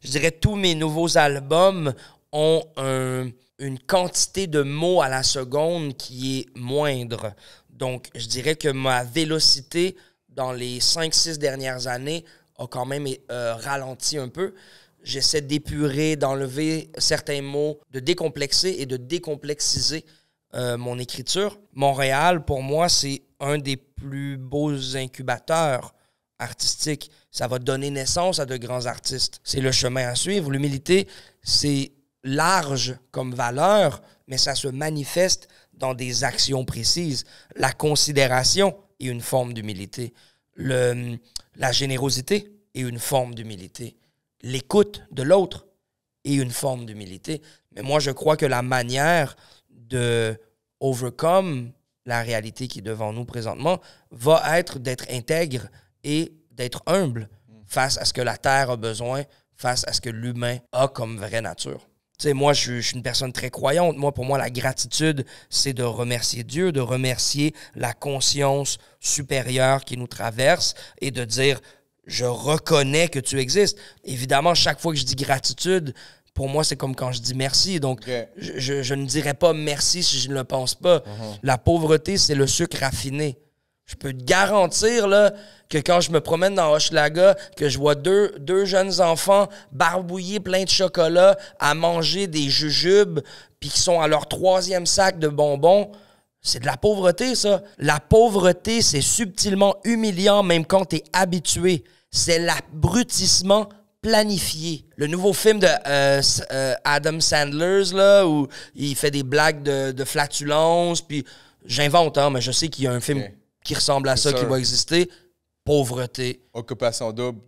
je dirais tous mes nouveaux albums ont une quantité de mots à la seconde qui est moindre. Donc, je dirais que ma vélocité dans les 5-6 dernières années a quand même ralenti un peu. J'essaie d'épurer, d'enlever certains mots, de décomplexer et de décomplexiser mon écriture. Montréal, pour moi, c'est un des plus beaux incubateurs artistiques. Ça va donner naissance à de grands artistes. C'est le chemin à suivre. L'humilité, c'est large comme valeur, mais ça se manifeste dans des actions précises. La considération est une forme d'humilité. La générosité est une forme d'humilité. L'écoute de l'autre est une forme d'humilité. Mais moi, je crois que la manière de overcome la réalité qui est devant nous présentement va être d'être intègre et d'être humble face à ce que la Terre a besoin, face à ce que l'humain a comme vraie nature. Tu sais, moi, je suis une personne très croyante. Moi, pour moi, la gratitude, c'est de remercier Dieu, de remercier la conscience supérieure qui nous traverse et de dire « je reconnais que tu existes ». Évidemment, chaque fois que je dis gratitude, pour moi, c'est comme quand je dis merci. Donc, je ne dirais pas merci si je ne le pense pas. La pauvreté, c'est le sucre raffiné. Je peux te garantir là, que quand je me promène dans Hochelaga, que je vois deux jeunes enfants barbouillés pleins de chocolat à manger des jujubes puis qui sont à leur 3e sac de bonbons, c'est de la pauvreté, ça. La pauvreté, c'est subtilement humiliant même quand t'es habitué. C'est l'abrutissement planifié. Le nouveau film de Adam Sandler, là, où il fait des blagues de flatulence, puis j'invente, hein, mais je sais qu'il y a un film qui ressemble à ça, qui va exister. Pauvreté. Occupation double.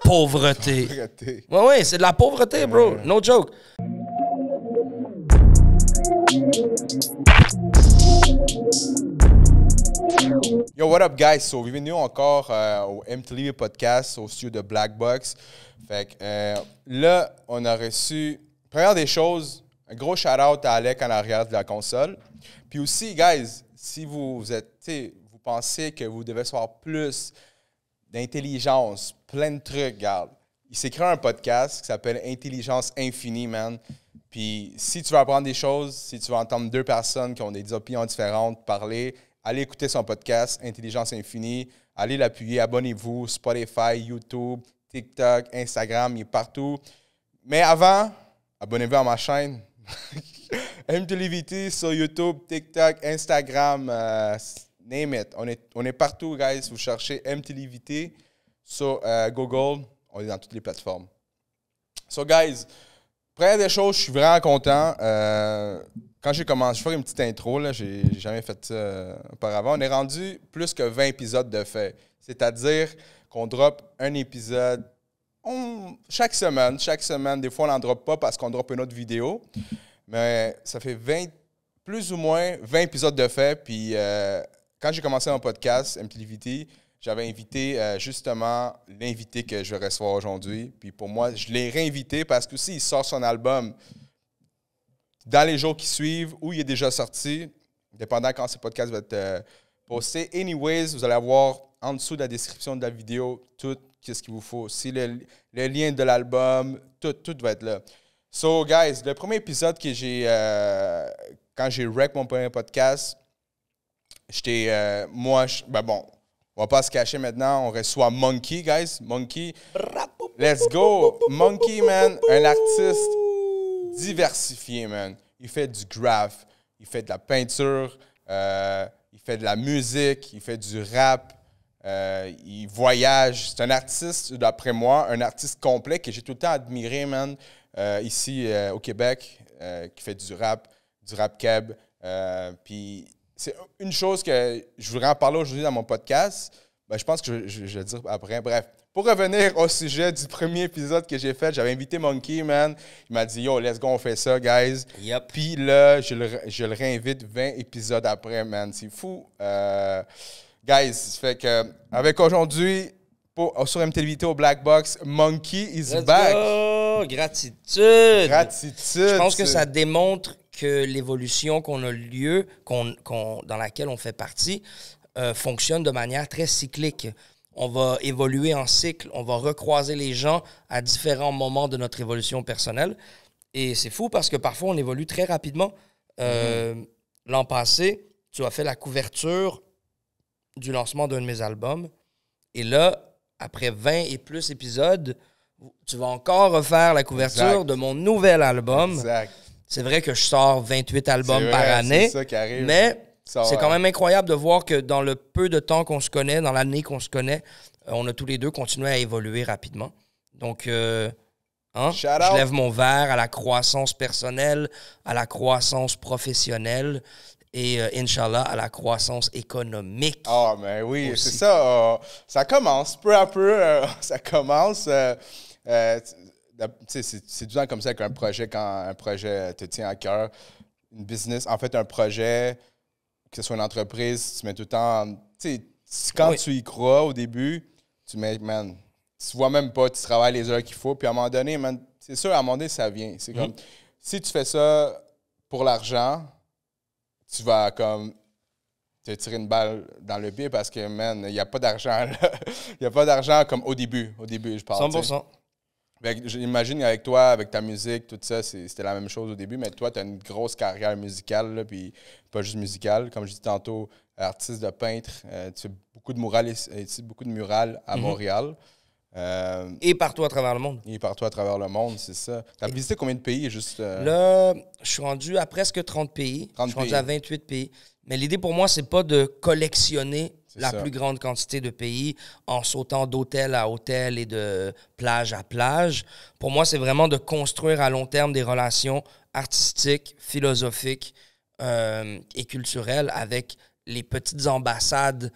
Pauvreté. Pauvreté. Ouais, c'est de la pauvreté, bro. No joke. Yo, what up, guys? So, bienvenue encore au MTV Podcast, au studio de Black Box. Fait que là, on a reçu, première des choses, un gros shout-out à Alec en arrière de la console. Puis aussi, guys, si vous pensez que vous devez savoir plus d'intelligence, plein de trucs, regarde. Il s'est créé un podcast qui s'appelle Intelligence Infinie, man. Puis si tu veux apprendre des choses, si tu veux entendre 2 personnes qui ont des opinions différentes parler, allez écouter son podcast Intelligence Infinie. Allez l'appuyer, abonnez-vous, Spotify, YouTube, TikTok, Instagram, il est partout. Mais avant, abonnez-vous à ma chaîne. MTLVT sur YouTube, TikTok, Instagram, name it. On est partout, guys. Vous cherchez MTLVT sur Google. On est dans toutes les plateformes. So, guys, première des choses, je suis vraiment content. Quand j'ai commencé, je vais faire une petite intro. Là, j'ai jamais fait ça auparavant. On est rendu plus que 20 épisodes de fait. C'est-à-dire qu'on drop un épisode chaque semaine. Chaque semaine, des fois, on n'en drop pas parce qu'on drop une autre vidéo. Mais ça fait plus ou moins 20 épisodes de fait. Puis quand j'ai commencé mon podcast, MTLVT, j'avais invité justement l'invité que je vais recevoir aujourd'hui. Puis pour moi, je l'ai réinvité parce que aussi, il sort son album dans les jours qui suivent ou il est déjà sorti, dépendant quand ce podcast va être posté. Anyways, vous allez avoir en dessous de la description de la vidéo tout ce qu'il vous faut. Si le lien de l'album, tout va être là. So, guys, le premier épisode que j'ai, quand j'ai rec mon premier podcast, j'étais, bon, on va pas se cacher maintenant, on reçoit Monkey, guys. Monkey, let's go. Monkey, man, un artiste diversifié, man. Il fait du graph, il fait de la peinture, il fait de la musique, il fait du rap, il voyage. C'est un artiste, d'après moi, un artiste complet que j'ai tout le temps admiré, man. Ici au Québec, qui fait du rap keb. Puis c'est une chose que je voudrais en parler aujourd'hui dans mon podcast. Ben, je pense que je vais le dire après. Bref, pour revenir au sujet du premier épisode que j'ai fait, j'avais invité Monkey, man. Il m'a dit « Yo, let's go, on fait ça, guys. Yep. » Puis là, je le réinvite 20 épisodes après, man. C'est fou. Guys, ça fait que avec aujourd'hui, sur MTLVT au Black Box, Monkey is back. Go! Gratitude! Gratitude. Je pense que ça démontre que l'évolution qu'on a lieu, dans laquelle on fait partie, fonctionne de manière très cyclique. on va évoluer en cycle, on va recroiser les gens à différents moments de notre évolution personnelle. Et c'est fou parce que parfois, on évolue très rapidement. L'an passé, tu as fait la couverture du lancement d'un de mes albums. Et là, après 20 et plus épisodes, tu vas encore refaire la couverture de mon nouvel album. Exact. C'est vrai que je sors 28 albums C'est par vrai, année, c'est ça qui arrive. mais Ça c'est va. quand même incroyable de voir que dans le peu de temps qu'on se connaît, dans l'année qu'on se connaît, on a tous les deux continué à évoluer rapidement. Donc, Shout je out. lève mon verre à la croissance personnelle, à la croissance professionnelle et, Inch'Allah, à la croissance économique. Ah, mais oui, Aussi. c'est ça. Ça commence peu à peu. Ça commence. Tu sais, c'est du temps comme ça qu'un projet, quand un projet te tient à cœur, une business, en fait, un projet, que ce soit une entreprise, tu mets tout le temps. Tu sais, quand Oui. tu y crois au début, tu mets, man, tu vois même pas, tu travailles les heures qu'il faut, puis à un moment donné, man, c'est sûr, à un moment donné, ça vient. C'est comme, si tu fais ça pour l'argent, tu vas comme te tirer une balle dans le pied parce que, man, il n'y a pas d'argent, là. Il n'y a pas d'argent comme au début, je parle. tu sais. 100%. J'imagine avec toi, avec ta musique, tout ça, c'était la même chose au début, mais toi, tu as une grosse carrière musicale, là, puis pas juste musicale. Comme je disais tantôt, artiste de peintre, tu fais beaucoup de murales, beaucoup de murales à Montréal. Et partout à travers le monde. Et partout à travers le monde, c'est ça. Tu as visité combien de pays juste Là, je suis rendu à presque 30 pays. 30 je suis rendu pays. à 28 pays. Mais l'idée pour moi, c'est pas de collectionner la ça. plus grande quantité de pays en sautant d'hôtel à hôtel et de plage à plage. Pour moi, c'est vraiment de construire à long terme des relations artistiques, philosophiques et culturelles avec les petites ambassades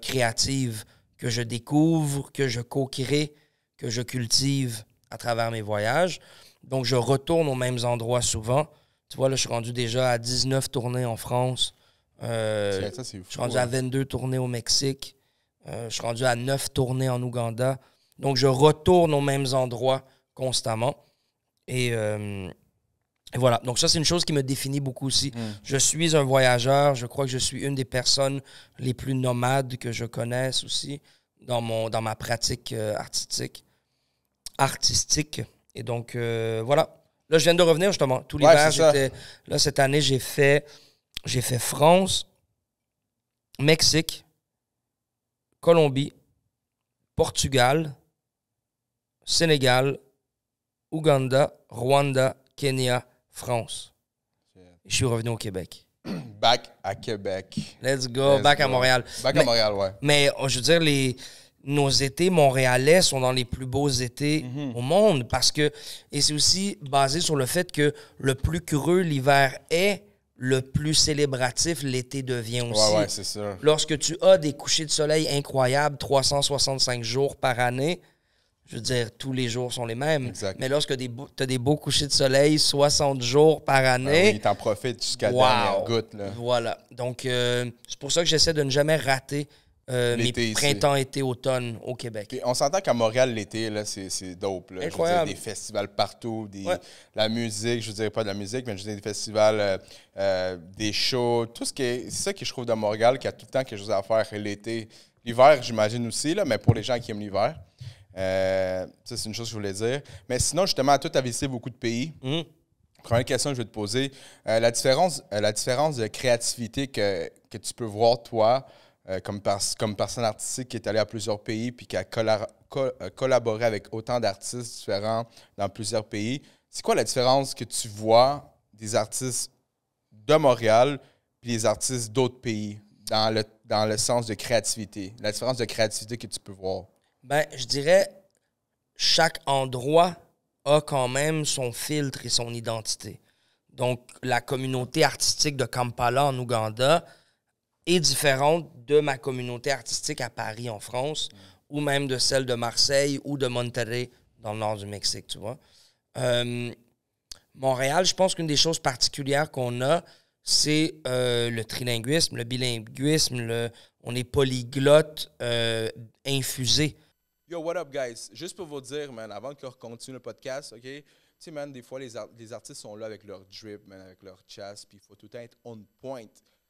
créatives que je découvre, que je co-crée, que je cultive à travers mes voyages. Donc, je retourne aux mêmes endroits souvent. Tu vois, là, je suis rendu déjà à 19 tournées en France. ça, c'est fou. Je suis rendu à 22 tournées au Mexique. Je suis rendu à 9 tournées en Ouganda. Donc, je retourne aux mêmes endroits constamment. Et voilà. Donc, ça, c'est une chose qui me définit beaucoup aussi. Je suis un voyageur. Je crois que je suis une des personnes les plus nomades que je connaisse aussi dans ma pratique artistique. Et donc, voilà. Là, je viens de revenir, justement. Tout l'hiver, c'est ça. là, cette année, j'ai fait France, Mexique, Colombie, Portugal, Sénégal, Ouganda, Rwanda, Kenya, France. Et je suis revenu au Québec. Back à Québec. Let's go, Let's back à go. Montréal. Back à Montréal, ouais. Mais je veux dire, nos étés montréalais sont dans les plus beaux étés au monde parce que, et c'est aussi basé sur le fait que le plus creux l'hiver est, le plus célébratif l'été devient aussi. Ouais, c'est ça. Lorsque tu as des couchers de soleil incroyables, 365 jours par année, je veux dire, tous les jours sont les mêmes. Exact. Mais lorsque tu as des beaux couchers de soleil, 60 jours par année, Oui, t'en profites jusqu'à la wow. dernière goutte, là. Voilà. Donc, c'est pour ça que j'essaie de ne jamais rater mes L'été ici. printemps, été, automne au Québec. Puis on s'entend qu'à Montréal, l'été, là, c'est dope. Là. Incroyable. Je veux dire, des festivals partout, Ouais. la musique, je ne dirais pas de la musique, mais je veux dire des festivals, des shows, tout ce qui est. C'est ça que je trouve de Montréal, qui a tout le temps quelque chose à faire l'été. L'hiver, j'imagine aussi, là, mais pour les gens qui aiment l'hiver. Ça, c'est une chose que je voulais dire. Mais sinon, justement, toi, tu as visité beaucoup de pays. Première question que je vais te poser, la différence de créativité que tu peux voir, toi, comme personne artistique qui est allée à plusieurs pays puis qui a collaboré avec autant d'artistes différents dans plusieurs pays, c'est quoi la différence que tu vois des artistes de Montréal puis les artistes d'autres pays dans le sens de créativité? La différence de créativité que tu peux voir? Ben, je dirais, chaque endroit a quand même son filtre et son identité. Donc, la communauté artistique de Kampala en Ouganda est différente de ma communauté artistique à Paris en France, ou même de celle de Marseille ou de Monterrey dans le nord du Mexique, tu vois. Montréal, je pense qu'une des choses particulières qu'on a, c'est le trilinguisme, le bilinguisme, on est polyglotte infusé. Yo, what up, guys? Juste pour vous dire, man, avant que je continue le podcast, OK? Tu sais, man, des fois, les artistes sont là avec leur drip, man, avec leur chasse, puis il faut tout le temps être on point.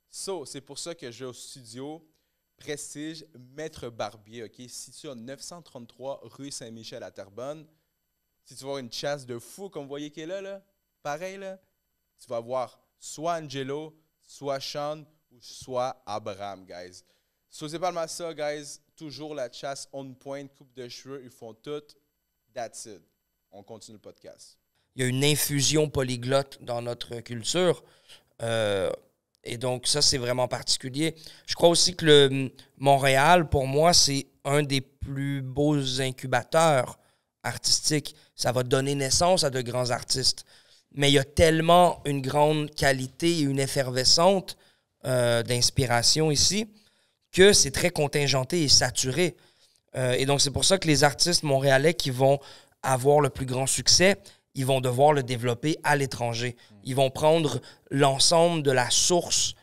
So, c'est pour ça que je vais au studio Prestige Maître Barbier, OK? Situé au 933 rue Saint-Michel à Terrebonne. Si tu vas avoir une chasse de fou, comme vous voyez qui est là, pareil, là, tu vas voir soit Angelo, soit Sean ou soit Abraham, guys. So, c'est pas mal ça, guys. Toujours la chasse on point, coupe de cheveux, ils font tout. That's it. On continue le podcast. Il y a une infusion polyglotte dans notre culture. Et donc, ça, c'est vraiment particulier. Je crois aussi que le Montréal, pour moi, c'est un des plus beaux incubateurs artistiques. Ça va donner naissance à de grands artistes. Mais il y a tellement une grande qualité et une effervescente d'inspiration ici que c'est très contingenté et saturé. Et donc, c'est pour ça que les artistes montréalais qui vont avoir le plus grand succès, ils vont devoir le développer à l'étranger. Ils vont prendre l'ensemble de la source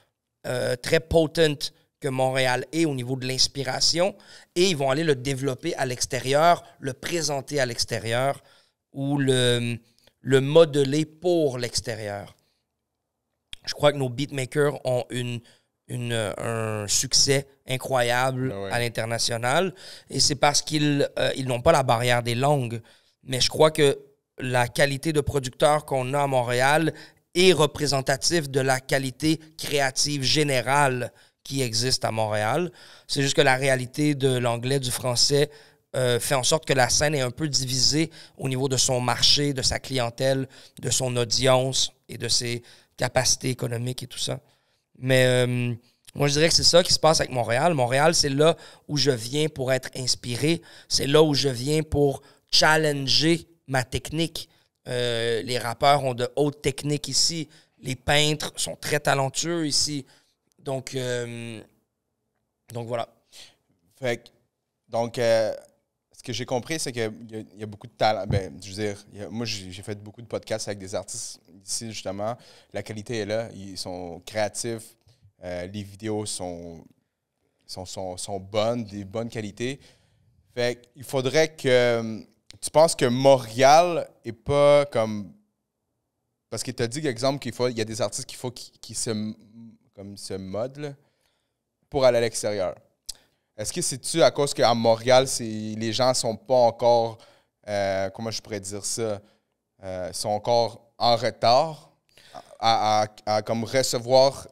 très potent que Montréal est au niveau de l'inspiration et ils vont aller le développer à l'extérieur, le présenter à l'extérieur ou le modeler pour l'extérieur. Je crois que nos beatmakers ont un succès incroyable à l'international et c'est parce qu'ils n'ont pas la barrière des langues. Mais je crois que la qualité de producteur qu'on a à Montréal est représentative de la qualité créative générale qui existe à Montréal. C'est juste que la réalité de l'anglais, du français, fait en sorte que la scène est un peu divisée au niveau de son marché, de sa clientèle, de son audience et de ses capacités économiques et tout ça. Mais moi, je dirais que c'est ça qui se passe avec Montréal. Montréal, c'est là où je viens pour être inspiré. C'est là où je viens pour challenger ma technique. Les rappeurs ont de hautes techniques ici. Les peintres sont très talentueux ici. Donc voilà. Fait que, donc, ce que j'ai compris, c'est qu'il y a beaucoup de talent. Ben, je veux dire, moi, j'ai fait beaucoup de podcasts avec des artistes ici, justement. La qualité est là. Ils sont créatifs. Les vidéos sont bonnes, des bonnes qualités. Fait qu'il faudrait que... Tu penses que Montréal est pas comme... Parce que tu as dit, exemple, qu'il y a des artistes qui se modent là, pour aller à l'extérieur. Est-ce que c'est-tu à cause qu'à Montréal, les gens sont pas encore... comment je pourrais dire ça? Sont encore en retard à comme recevoir...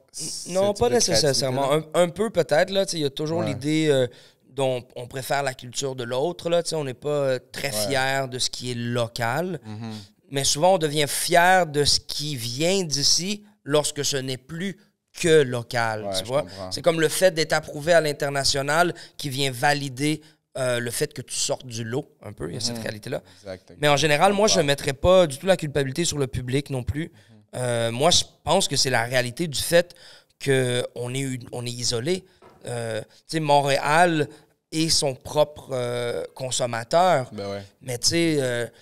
Non, pas nécessairement. Un peu peut-être. Il y a toujours l'idée... dont on préfère la culture de l'autre. Là, on n'est pas très fier de ce qui est local, mais souvent on devient fier de ce qui vient d'ici lorsque ce n'est plus que local. Tu vois? C'est comme le fait d'être approuvé à l'international qui vient valider le fait que tu sortes du lot, un peu. Il y a cette réalité-là. Mais en général, moi, je ne mettrais pas du tout la culpabilité sur le public non plus. Moi, je pense que c'est la réalité du fait qu'on est isolé. Tu sais, Montréal est son propre consommateur. Mais tu sais,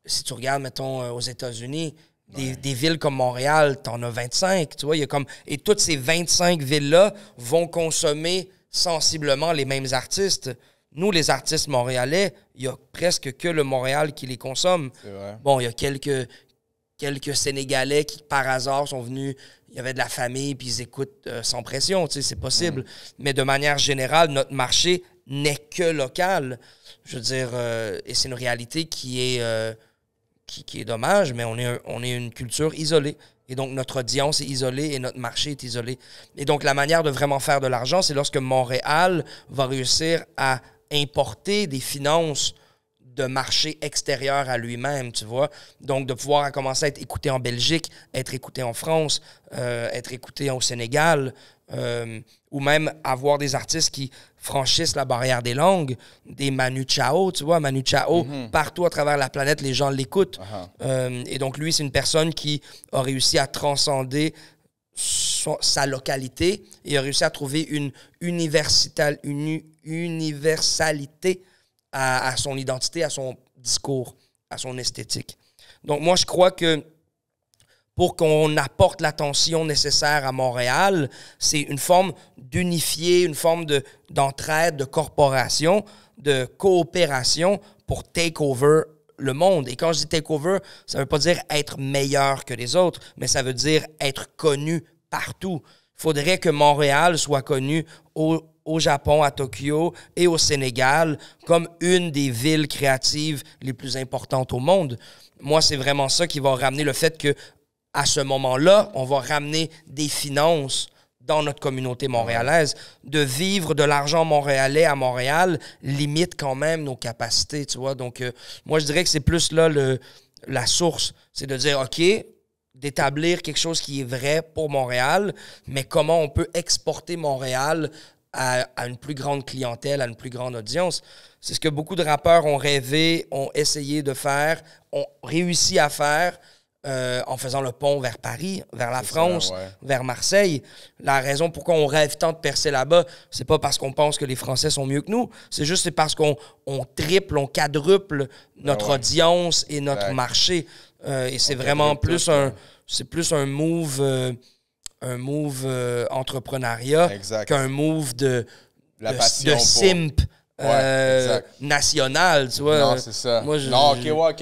si tu regardes, mettons, aux États-Unis, des villes comme Montréal, t'en as 25, tu vois, il y a comme... Et toutes ces 25 villes-là vont consommer sensiblement les mêmes artistes. Nous, les artistes montréalais, il y a presque que le Montréal qui les consomme. C'est vrai. Bon, il y a quelques Sénégalais qui, par hasard, sont venus... Il y avait de la famille, puis ils écoutent sans pression, tu sais, c'est possible. Mais de manière générale, notre marché n'est que local. Je veux dire, et c'est une réalité qui est dommage, mais on est une culture isolée. Et donc, notre audience est isolée et notre marché est isolé. Et donc, la manière de vraiment faire de l'argent, c'est lorsque Montréal va réussir à importer des finances de marché extérieur à lui-même, tu vois. Donc, de pouvoir commencer à être écouté en Belgique, être écouté en France, être écouté au Sénégal, ou même avoir des artistes qui franchissent la barrière des langues, des Manu Chao, tu vois. Manu Chao, partout à travers la planète, les gens l'écoutent. Et donc, lui, c'est une personne qui a réussi à transcender sa localité et a réussi à trouver une universalité à son identité, à son discours, à son esthétique. Donc, moi, je crois que pour qu'on apporte l'attention nécessaire à Montréal, c'est une forme d'unifier, une forme d'entraide, de corporation, de coopération pour take over le monde. Et quand je dis take over, ça ne veut pas dire être meilleur que les autres, mais ça veut dire être connu partout. Il faudrait que Montréal soit connu au Japon, à Tokyo et au Sénégal comme une des villes créatives les plus importantes au monde. Moi, c'est vraiment ça qui va ramener le fait que à ce moment-là, on va ramener des finances dans notre communauté montréalaise. De vivre de l'argent montréalais à Montréal limite quand même nos capacités, tu vois. Donc, moi, je dirais que c'est plus là la source. C'est de dire, OK, d'établir quelque chose qui est vrai pour Montréal, mais comment on peut exporter Montréal à une plus grande clientèle, à une plus grande audience. C'est ce que beaucoup de rappeurs ont rêvé, ont essayé de faire, ont réussi à faire en faisant le pont vers Paris, vers la France, vers Marseille. La raison pourquoi on rêve tant de percer là-bas, c'est pas parce qu'on pense que les Français sont mieux que nous, c'est parce qu'on triple, on quadruple notre audience et notre marché. Et c'est vraiment plus un move... un move entrepreneuriat qu'un move de simp national, tu vois. Non, c'est ça. Moi, je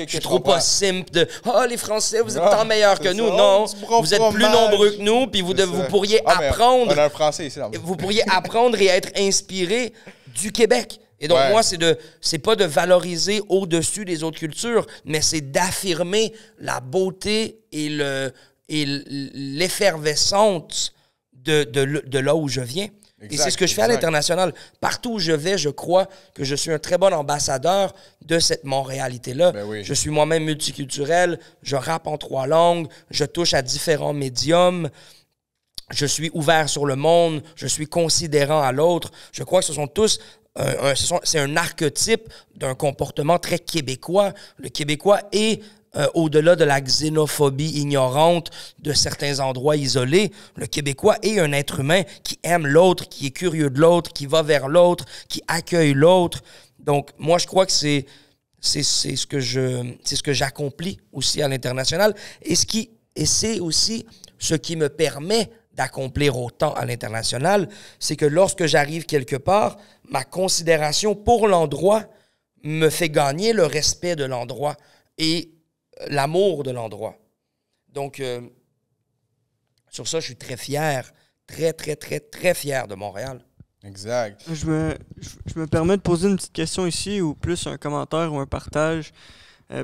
suis trop pas simp de « Ah, les Français, vous êtes tant meilleurs que nous. » Non, vous êtes plus nombreux que nous, puis vous pourriez apprendre... On a un Français ici. Vous pourriez apprendre et être inspiré du Québec. Et donc, moi, c'est pas de valoriser au-dessus des autres cultures, mais c'est d'affirmer la beauté et l'effervescence de là où je viens. Et c'est ce que je fais à l'international. Partout où je vais, je crois que je suis un très bon ambassadeur de cette Montréalité-là. Je suis moi-même multiculturel, je rappe en 3 langues, je touche à différents médiums, je suis ouvert sur le monde, je suis considérant à l'autre. Je crois que ce sont tous... c'est un archétype d'un comportement très québécois. Le Québécois est... au-delà de la xénophobie ignorante de certains endroits isolés, le Québécois est un être humain qui aime l'autre, qui est curieux de l'autre, qui va vers l'autre, qui accueille l'autre. Donc, moi, je crois que c'est ce que j'accomplis aussi à l'international. Et c'est aussi ce qui me permet d'accomplir autant à l'international, c'est que lorsque j'arrive quelque part, ma considération pour l'endroit me fait gagner le respect de l'endroit et l'amour de l'endroit. Donc, sur ça, je suis très fier, très, très, très, très fier de Montréal. Exact. Je me permets de poser une petite question ici, ou plus un commentaire ou un partage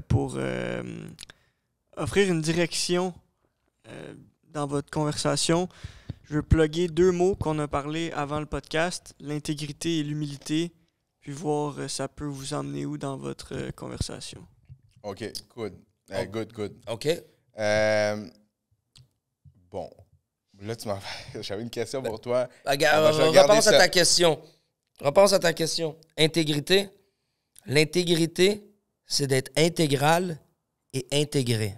pour offrir une direction dans votre conversation. Je veux plugger 2 mots qu'on a parlé avant le podcast, l'intégrité et l'humilité, puis voir ça peut vous emmener où dans votre conversation. OK, good. Good. OK. Bon. Là, j'avais une question pour toi. Repense à ta question. Repense à ta question. Intégrité. L'intégrité, c'est d'être intégral et intégré.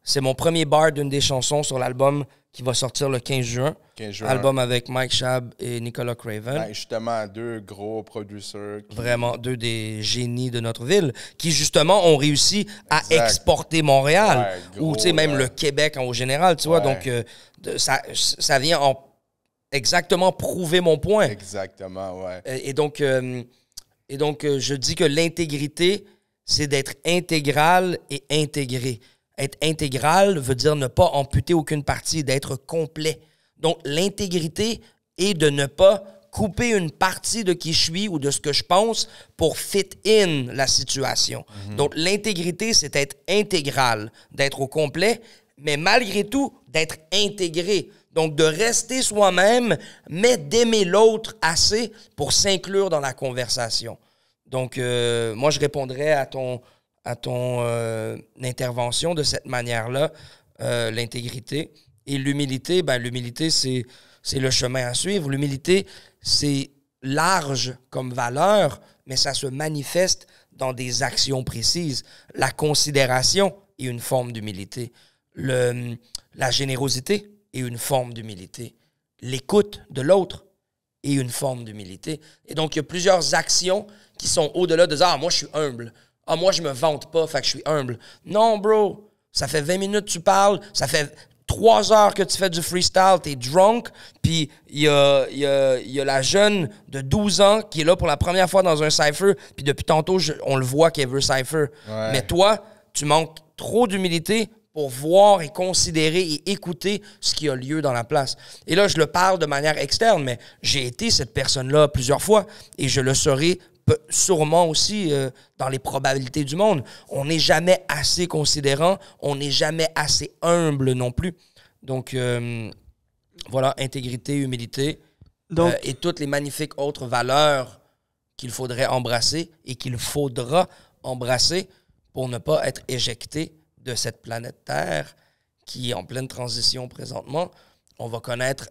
C'est mon premier bar d'une des chansons sur l'album qui va sortir le 15 juin. Album avec Mike Schaab et Nicolas Craven. Justement, 2 gros producers. Vraiment, 2 des génies de notre ville qui, justement, ont réussi à exporter Montréal. Ou, tu sais, même le Québec en général, tu vois. Donc, ça vient exactement prouver mon point. Exactement, ouais. Et donc, je dis que l'intégrité, c'est d'être intégral et intégré. Être intégral veut dire ne pas amputer aucune partie, d'être complet. Donc, l'intégrité est de ne pas couper une partie de qui je suis ou de ce que je pense pour fit in la situation. Donc, l'intégrité, c'est être intégral, d'être au complet, mais malgré tout, d'être intégré. Donc, de rester soi-même, mais d'aimer l'autre assez pour s'inclure dans la conversation. Donc, moi, je répondrais à ton intervention de cette manière-là, l'intégrité. Et l'humilité, l'humilité, c'est le chemin à suivre. L'humilité, c'est large comme valeur, mais ça se manifeste dans des actions précises. La considération est une forme d'humilité. La générosité est une forme d'humilité. L'écoute de l'autre est une forme d'humilité. Et donc, il y a plusieurs actions qui sont au-delà de « Ah, moi, je suis humble. Ah, moi, je me vante pas, fait que je suis humble. » Non, bro. Ça fait 20 minutes que tu parles. Ça fait 3 heures que tu fais du freestyle. T'es drunk. Puis, il y a la jeune de 12 ans qui est là pour la première fois dans un cypher. Puis, depuis tantôt, on le voit qu'elle veut cypher. Ouais. Mais toi, tu manques trop d'humilité pour voir et considérer et écouter ce qui a lieu dans la place. Et là, je le parle de manière externe, mais j'ai été cette personne-là plusieurs fois et je le serai sûrement aussi dans les probabilités du monde. On n'est jamais assez considérant, on n'est jamais assez humble non plus. Donc, voilà, intégrité, humilité et toutes les magnifiques autres valeurs qu'il faudrait embrasser et qu'il faudra embrasser pour ne pas être éjecté de cette planète Terre qui est en pleine transition présentement. On va connaître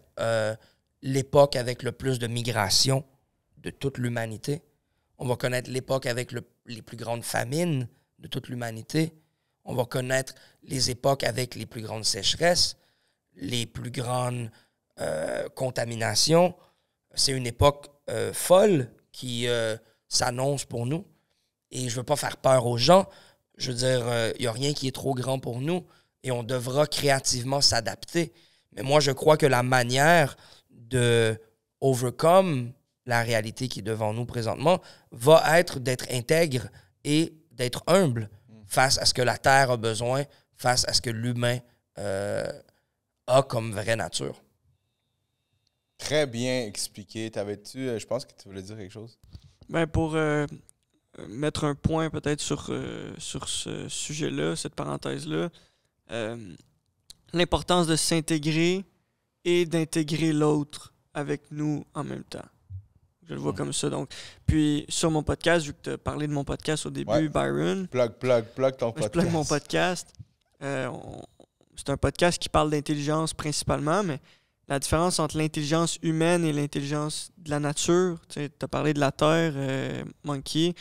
l'époque avec le plus de migration de toute l'humanité. On va connaître l'époque avec les plus grandes famines de toute l'humanité. On va connaître les époques avec les plus grandes sécheresses, les plus grandes contaminations. C'est une époque folle qui s'annonce pour nous. Et je ne veux pas faire peur aux gens. Je veux dire, il n'y a rien qui est trop grand pour nous et on devra créativement s'adapter. Mais moi, je crois que la manière de overcome la réalité qui est devant nous présentement va être d'être intègre et d'être humble face à ce que la Terre a besoin, face à ce que l'humain a comme vraie nature. Très bien expliqué. Je pense que tu voulais dire quelque chose? Ben pour mettre un point peut-être sur ce sujet-là, cette parenthèse-là, l'importance de s'intégrer et d'intégrer l'autre avec nous en même temps. Je le vois comme ça. Donc, puis sur mon podcast, vu que tu as parlé de mon podcast au début, Byron. Plug ton podcast. Je plug mon podcast. C'est un podcast qui parle d'intelligence principalement, mais la différence entre l'intelligence humaine et l'intelligence de la nature, tu as parlé de la Terre, Monkey.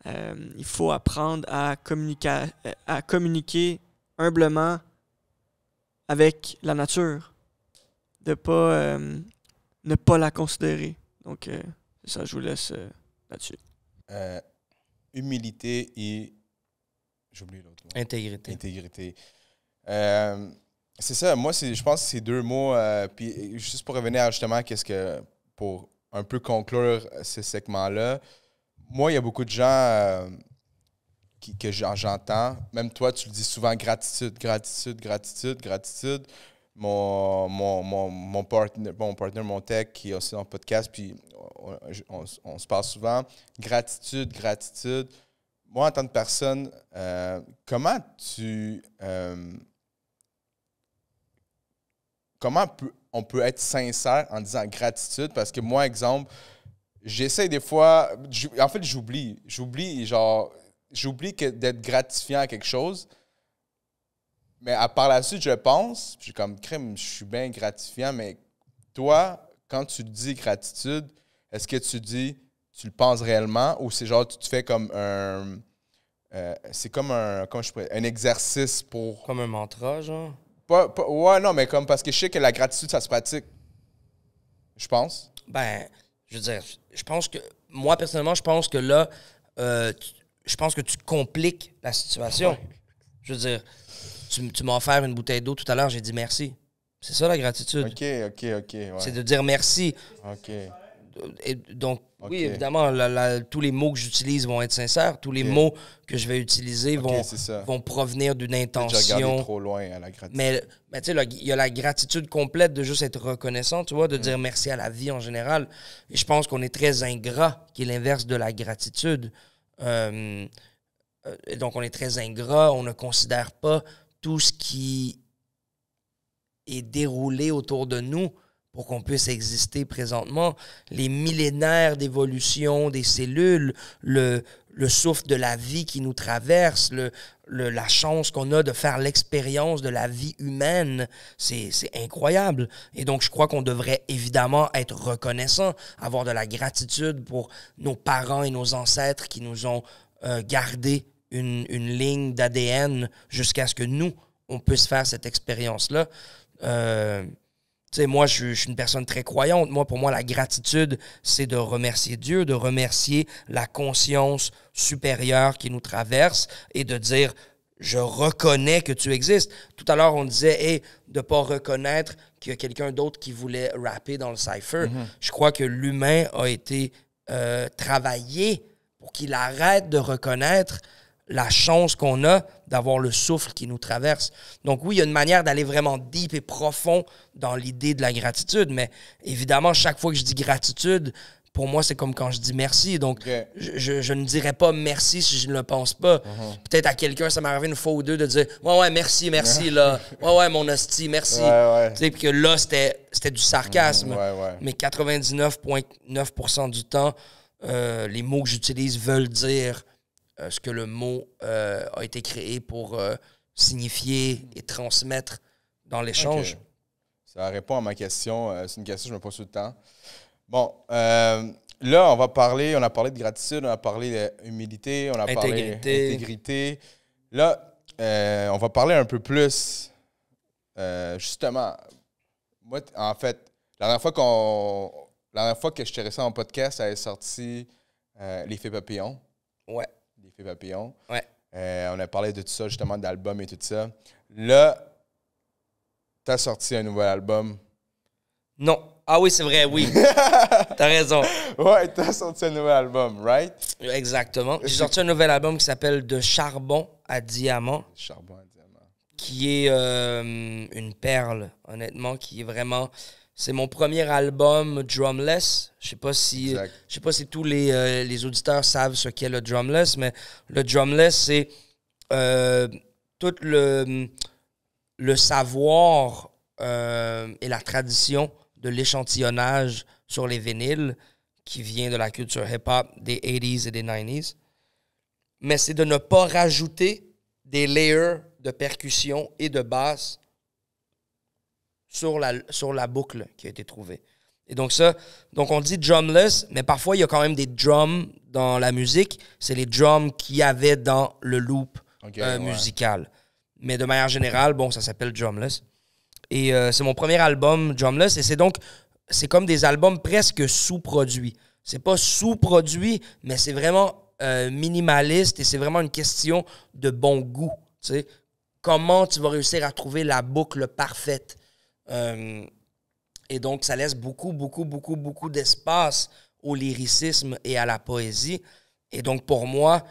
Il faut apprendre à communiquer humblement avec la nature, de pas ne pas la considérer. Donc, c'est ça, je vous laisse là-dessus. Humilité et... J'oublie l'autre mot. Intégrité. C'est ça, moi, je pense que c'est deux mots. Puis juste pour revenir justement, pour un peu conclure ce segment-là, moi, il y a beaucoup de gens que j'entends. Même toi, tu le dis souvent, gratitude. Mon partner, mon tech, qui est aussi dans le podcast, puis on se parle souvent. Gratitude. Moi, en tant que personne, comment on peut être sincère en disant gratitude? Parce que moi, exemple, j'essaie des fois... En fait, j'oublie que d'être gratifiant à quelque chose. Mais par la suite, je pense, je suis comme crème, je suis bien gratifiant, mais toi, quand tu dis gratitude, est-ce que tu le penses réellement ou c'est genre tu te fais comme un... c'est comme un exercice pour... Comme un mantra, genre? Ouais, non, mais comme parce que je sais que la gratitude, ça se pratique. Je pense. Ben, je veux dire, je pense que... Moi, personnellement, je pense que là, je pense que tu compliques la situation. Ouais. Je veux dire, tu m'as offert une bouteille d'eau tout à l'heure, j'ai dit merci. C'est ça, la gratitude. OK. Ouais. C'est de dire merci. OK. Et donc, oui, évidemment, tous les mots que j'utilise vont être sincères. Tous les mots que je vais utiliser vont provenir d'une intention. J'ai regardé trop loin à la gratitude. Mais tu sais, il y a la gratitude complète de juste être reconnaissant, tu vois, de dire merci à la vie en général. Et je pense qu'on est très ingrat, qui est l'inverse de la gratitude. Et donc, on est très ingrat. On ne considère pas tout ce qui est déroulé autour de nous pour qu'on puisse exister présentement. Les millénaires d'évolution des cellules, le souffle de la vie qui nous traverse, la chance qu'on a de faire l'expérience de la vie humaine, c'est incroyable. Et donc, je crois qu'on devrait évidemment être reconnaissant, avoir de la gratitude pour nos parents et nos ancêtres qui nous ont gardé une ligne d'ADN jusqu'à ce que nous, on puisse faire cette expérience-là. Tu sais, moi, je suis une personne très croyante. Moi, pour moi, la gratitude, c'est de remercier Dieu, de remercier la conscience supérieure qui nous traverse et de dire « je reconnais que tu existes ». Tout à l'heure, on disait hey, de ne pas reconnaître qu'il y a quelqu'un d'autre qui voulait rapper dans le cypher. Je crois que l'humain a été travaillé pour qu'il arrête de reconnaître la chance qu'on a d'avoir le souffle qui nous traverse. Donc oui, il y a une manière d'aller vraiment deep et profond dans l'idée de la gratitude, mais évidemment, chaque fois que je dis gratitude, pour moi, c'est comme quand je dis merci. Donc, je ne dirais pas merci si je ne le pense pas. Peut-être à quelqu'un, ça m'est arrivé une fois ou deux de dire « Ouais, merci, là. Ouais, mon hostie, merci. » Tu sais, puis que là, c'était du sarcasme. Mais 99,9% du temps, les mots que j'utilise veulent dire ce que le mot a été créé pour signifier et transmettre dans l'échange. Ça répond à ma question. C'est une question que je me pose tout le temps. Bon, là, on a parlé de gratitude, on a parlé d'humilité, on a parlé d'intégrité. Là, on va parler un peu plus, justement, moi, en fait, la dernière fois que je t'ai resté en podcast, ça avait sorti L'Effet Papillon. Ouais. L'Effet Papillon. Ouais. On a parlé de tout ça, justement, d'album et tout ça. Là, t'as sorti un nouvel album. Non. Ah oui, c'est vrai, oui. T'as raison. Ouais, t'as sorti un nouvel album, right? Exactement. J'ai sorti un nouvel album qui s'appelle De charbon à diamant. Charbon à diamant. Qui est une perle, honnêtement, qui est vraiment... C'est mon premier album drumless. Je sais pas si tous les auditeurs savent ce qu'est le drumless, mais le drumless, c'est tout le savoir et la tradition de l'échantillonnage sur les vinyles qui vient de la culture hip-hop des 80s et des 90s. Mais c'est de ne pas rajouter des layers de percussion et de basse sur la boucle qui a été trouvée. Et donc on dit drumless, mais parfois il y a quand même des drums dans la musique. C'est les drums qu'il y avait dans le loop musical. Mais de manière générale, ça s'appelle drumless. Et c'est mon premier album drumless. Et c'est comme des albums presque sous-produits. C'est pas sous-produit, mais c'est vraiment minimaliste et c'est vraiment une question de bon goût. Tu sais, comment tu vas réussir à trouver la boucle parfaite. Et donc, ça laisse beaucoup, beaucoup, beaucoup, beaucoup d'espace au lyricisme et à la poésie. Et donc, pour moi,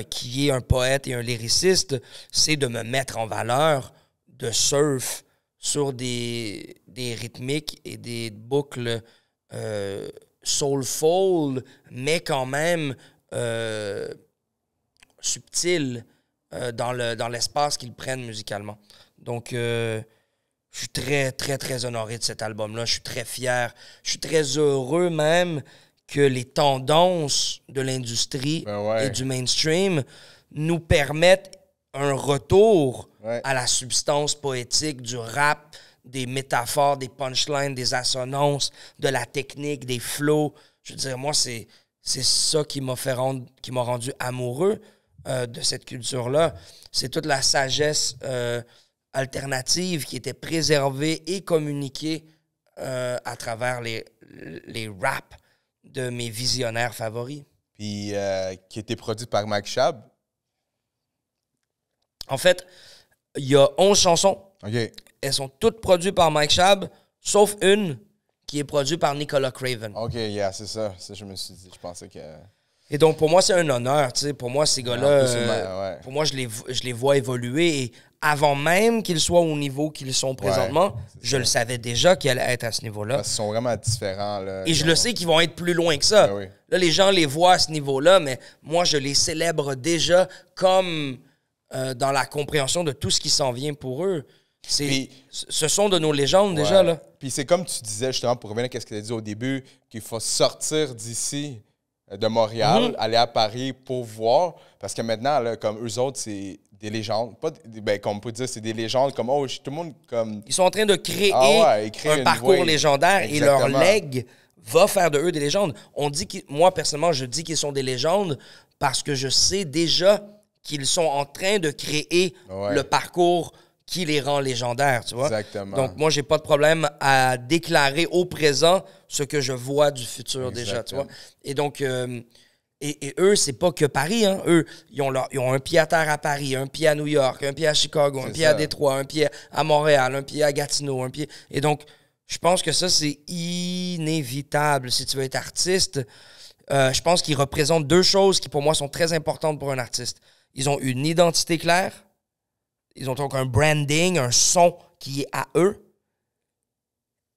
qui est un poète et un lyriciste, c'est de me mettre en valeur, de surf sur des rythmiques et des boucles soulful, mais quand même subtiles dans l'espace qu'ils prennent musicalement. Donc, je suis très, très, très honoré de cet album-là. Je suis très fier. Je suis très heureux même que les tendances de l'industrie et du mainstream nous permettent un retour à la substance poétique du rap, des métaphores, des punchlines, des assonances, de la technique, des flows. Je veux dire, moi, c'est ça qui m'a rendu amoureux de cette culture-là. C'est toute la sagesse alternative qui était préservée et communiquée à travers les raps de mes visionnaires favoris. Puis, qui était produit par Mike Shab. En fait, il y a 11 chansons. OK. Elles sont toutes produites par Mike Shab, sauf une qui est produite par Nicolas Craven. OK, yeah, c'est ça. Ça, je me suis dit. Je pensais que... Et donc, pour moi, c'est un honneur. Tu sais, pour moi, ces gars-là, pour moi, je les vois évoluer. Et avant même qu'ils soient au niveau qu'ils sont présentement, je le savais déjà qu'ils allaient être à ce niveau-là. Parce qu'ils sont vraiment différents. Là, et je le sais qu'ils vont être plus loin que ça. Ben oui. Là, les gens les voient à ce niveau-là, mais moi, je les célèbre déjà comme dans la compréhension de tout ce qui s'en vient pour eux. Ce sont de nos légendes déjà. Là. Puis c'est comme tu disais, justement, pour revenir à ce que tu as dit au début, qu'il faut sortir d'ici, de Montréal, aller à Paris pour voir. Parce que maintenant, là, comme eux autres, c'est des légendes. Pas, comme on peut dire, c'est des légendes comme, tout le monde comme... Ils sont en train de créer un parcours légendaire. Exactement. Et leur legs va faire de eux des légendes. Moi, personnellement, je dis qu'ils sont des légendes parce que je sais déjà qu'ils sont en train de créer le parcours qui les rend légendaires, tu vois. Exactement. Donc, moi, j'ai pas de problème à déclarer au présent ce que je vois du futur déjà, tu vois. Et donc, et eux, c'est pas que Paris, hein. Eux, ils ont un pied à terre à Paris, un pied à New York, un pied à Chicago, un pied à Détroit, un pied à Montréal, un pied à Gatineau, un pied... Et donc, je pense que ça, c'est inévitable si tu veux être artiste. Je pense qu'ils représentent deux choses qui, pour moi, sont très importantes pour un artiste. Ils ont une identité claire. Ils ont donc un branding, un son qui est à eux.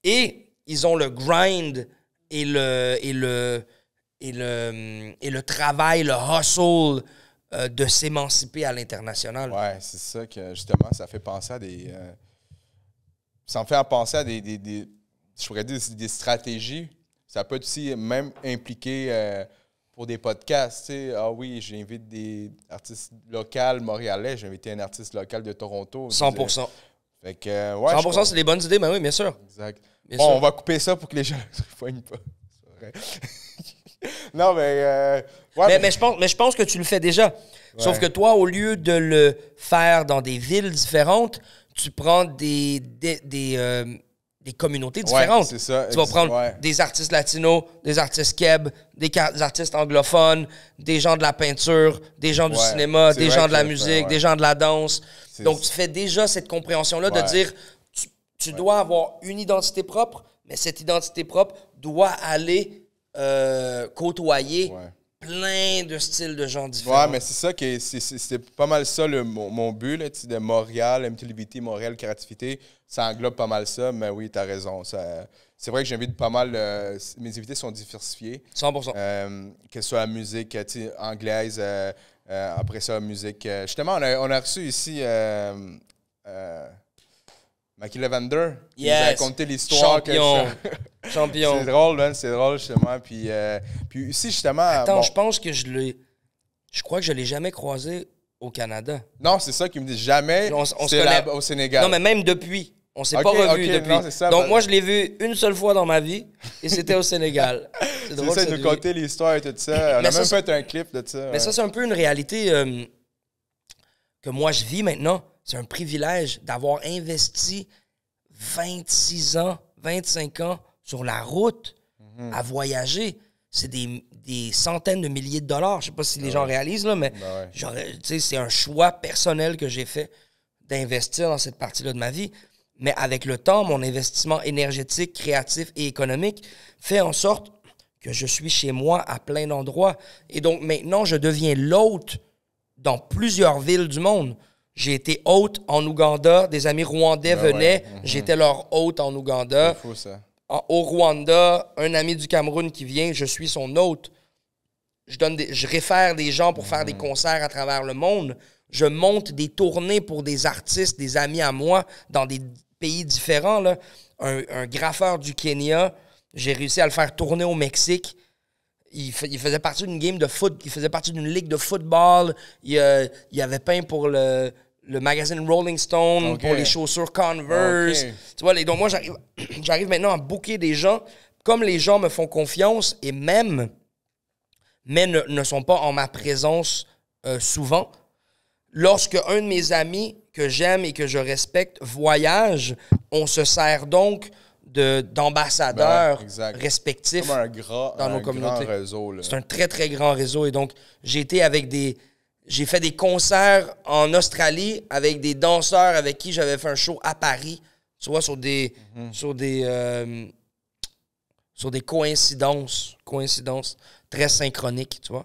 Et ils ont le grind et le travail, le hustle de s'émanciper à l'international. Ouais, c'est ça que justement, ça fait penser à des. Ça me fait penser à je pourrais dire des stratégies. Ça peut être aussi même impliqué pour des podcasts. Tu sais, ah oui, j'invite des artistes locaux montréalais, j'ai invité un artiste local de Toronto. 100%. Fait que, ouais, 100%, c'est des bonnes idées, mais oui, bien sûr. Exact. Bien bon, sûr. on va couper ça pour que les gens ne se poignent pas. C'est vrai. Non, mais. Ouais, mais je pense que tu le fais déjà. Ouais. Sauf que toi, au lieu de le faire dans des villes différentes, tu prends des communautés différentes. Ouais, c'est ça. Tu vas prendre des artistes latinos, des artistes keb, des artistes anglophones, des gens de la peinture, des gens du cinéma, des gens de la musique, des gens de la danse. Donc, tu fais déjà cette compréhension-là de dire tu dois avoir une identité propre, mais cette identité propre doit aller côtoyer plein de styles de gens différents. Ouais, mais c'est ça que c'est pas mal ça mon but là, de Montréal, MTLVT, Montréal, créativité. Ça englobe pas mal ça, mais oui, t'as raison. C'est vrai que j'invite pas mal. Mes invités sont diversifiés. 100%. Que ce soit la musique anglaise, après ça, la musique. Justement, on a reçu ici Mackie Lavender. Qui nous a raconté l'histoire. Champion. C'est drôle, man, c'est drôle, justement. Puis ici, justement. Attends, je pense que je crois que je l'ai jamais croisé au Canada. Non, c'est ça qu'il me dit. Jamais. On c'est connaît au Sénégal. Non, mais même depuis. On s'est pas revus depuis. Non, ça, donc, moi, je l'ai vu une seule fois dans ma vie et c'était au Sénégal. C'est drôle. C'est ça, de nous conter l'histoire et tout ça. On a même fait un clip de ça. Mais ça, c'est un peu une réalité que moi, je vis maintenant. C'est un privilège d'avoir investi 26 ans, 25 ans sur la route à voyager. C'est des centaines de milliers de dollars. Je sais pas si les gens réalisent, là, mais c'est un choix personnel que j'ai fait d'investir dans cette partie-là de ma vie. Mais avec le temps, mon investissement énergétique, créatif et économique fait en sorte que je suis chez moi à plein d'endroits. Et donc, maintenant, je deviens l'hôte dans plusieurs villes du monde. J'ai été hôte en Ouganda. Des amis rwandais venaient. J'étais leur hôte en Ouganda. C'est fou, ça. Au Rwanda, un ami du Cameroun qui vient, je suis son hôte. Je réfère des gens pour faire des concerts à travers le monde. Je monte des tournées pour des artistes, des amis à moi, dans des pays différents. Là. Un graffeur du Kenya, j'ai réussi à le faire tourner au Mexique. Il faisait partie d'une game de foot, il faisait partie d'une ligue de football. Il avait peint pour le magazine Rolling Stone, pour les chaussures Converse. Tu vois, donc moi, j'arrive maintenant à booker des gens. Comme les gens me font confiance et mais ne sont pas en ma présence souvent, lorsque un de mes amis que j'aime et que je respecte voyage, on se sert donc d'ambassadeurs respectifs dans nos communautés. C'est un très, très grand réseau. Et donc, j'ai fait des concerts en Australie avec des danseurs avec qui j'avais fait un show à Paris, tu vois, sur des coïncidences très synchroniques, tu vois.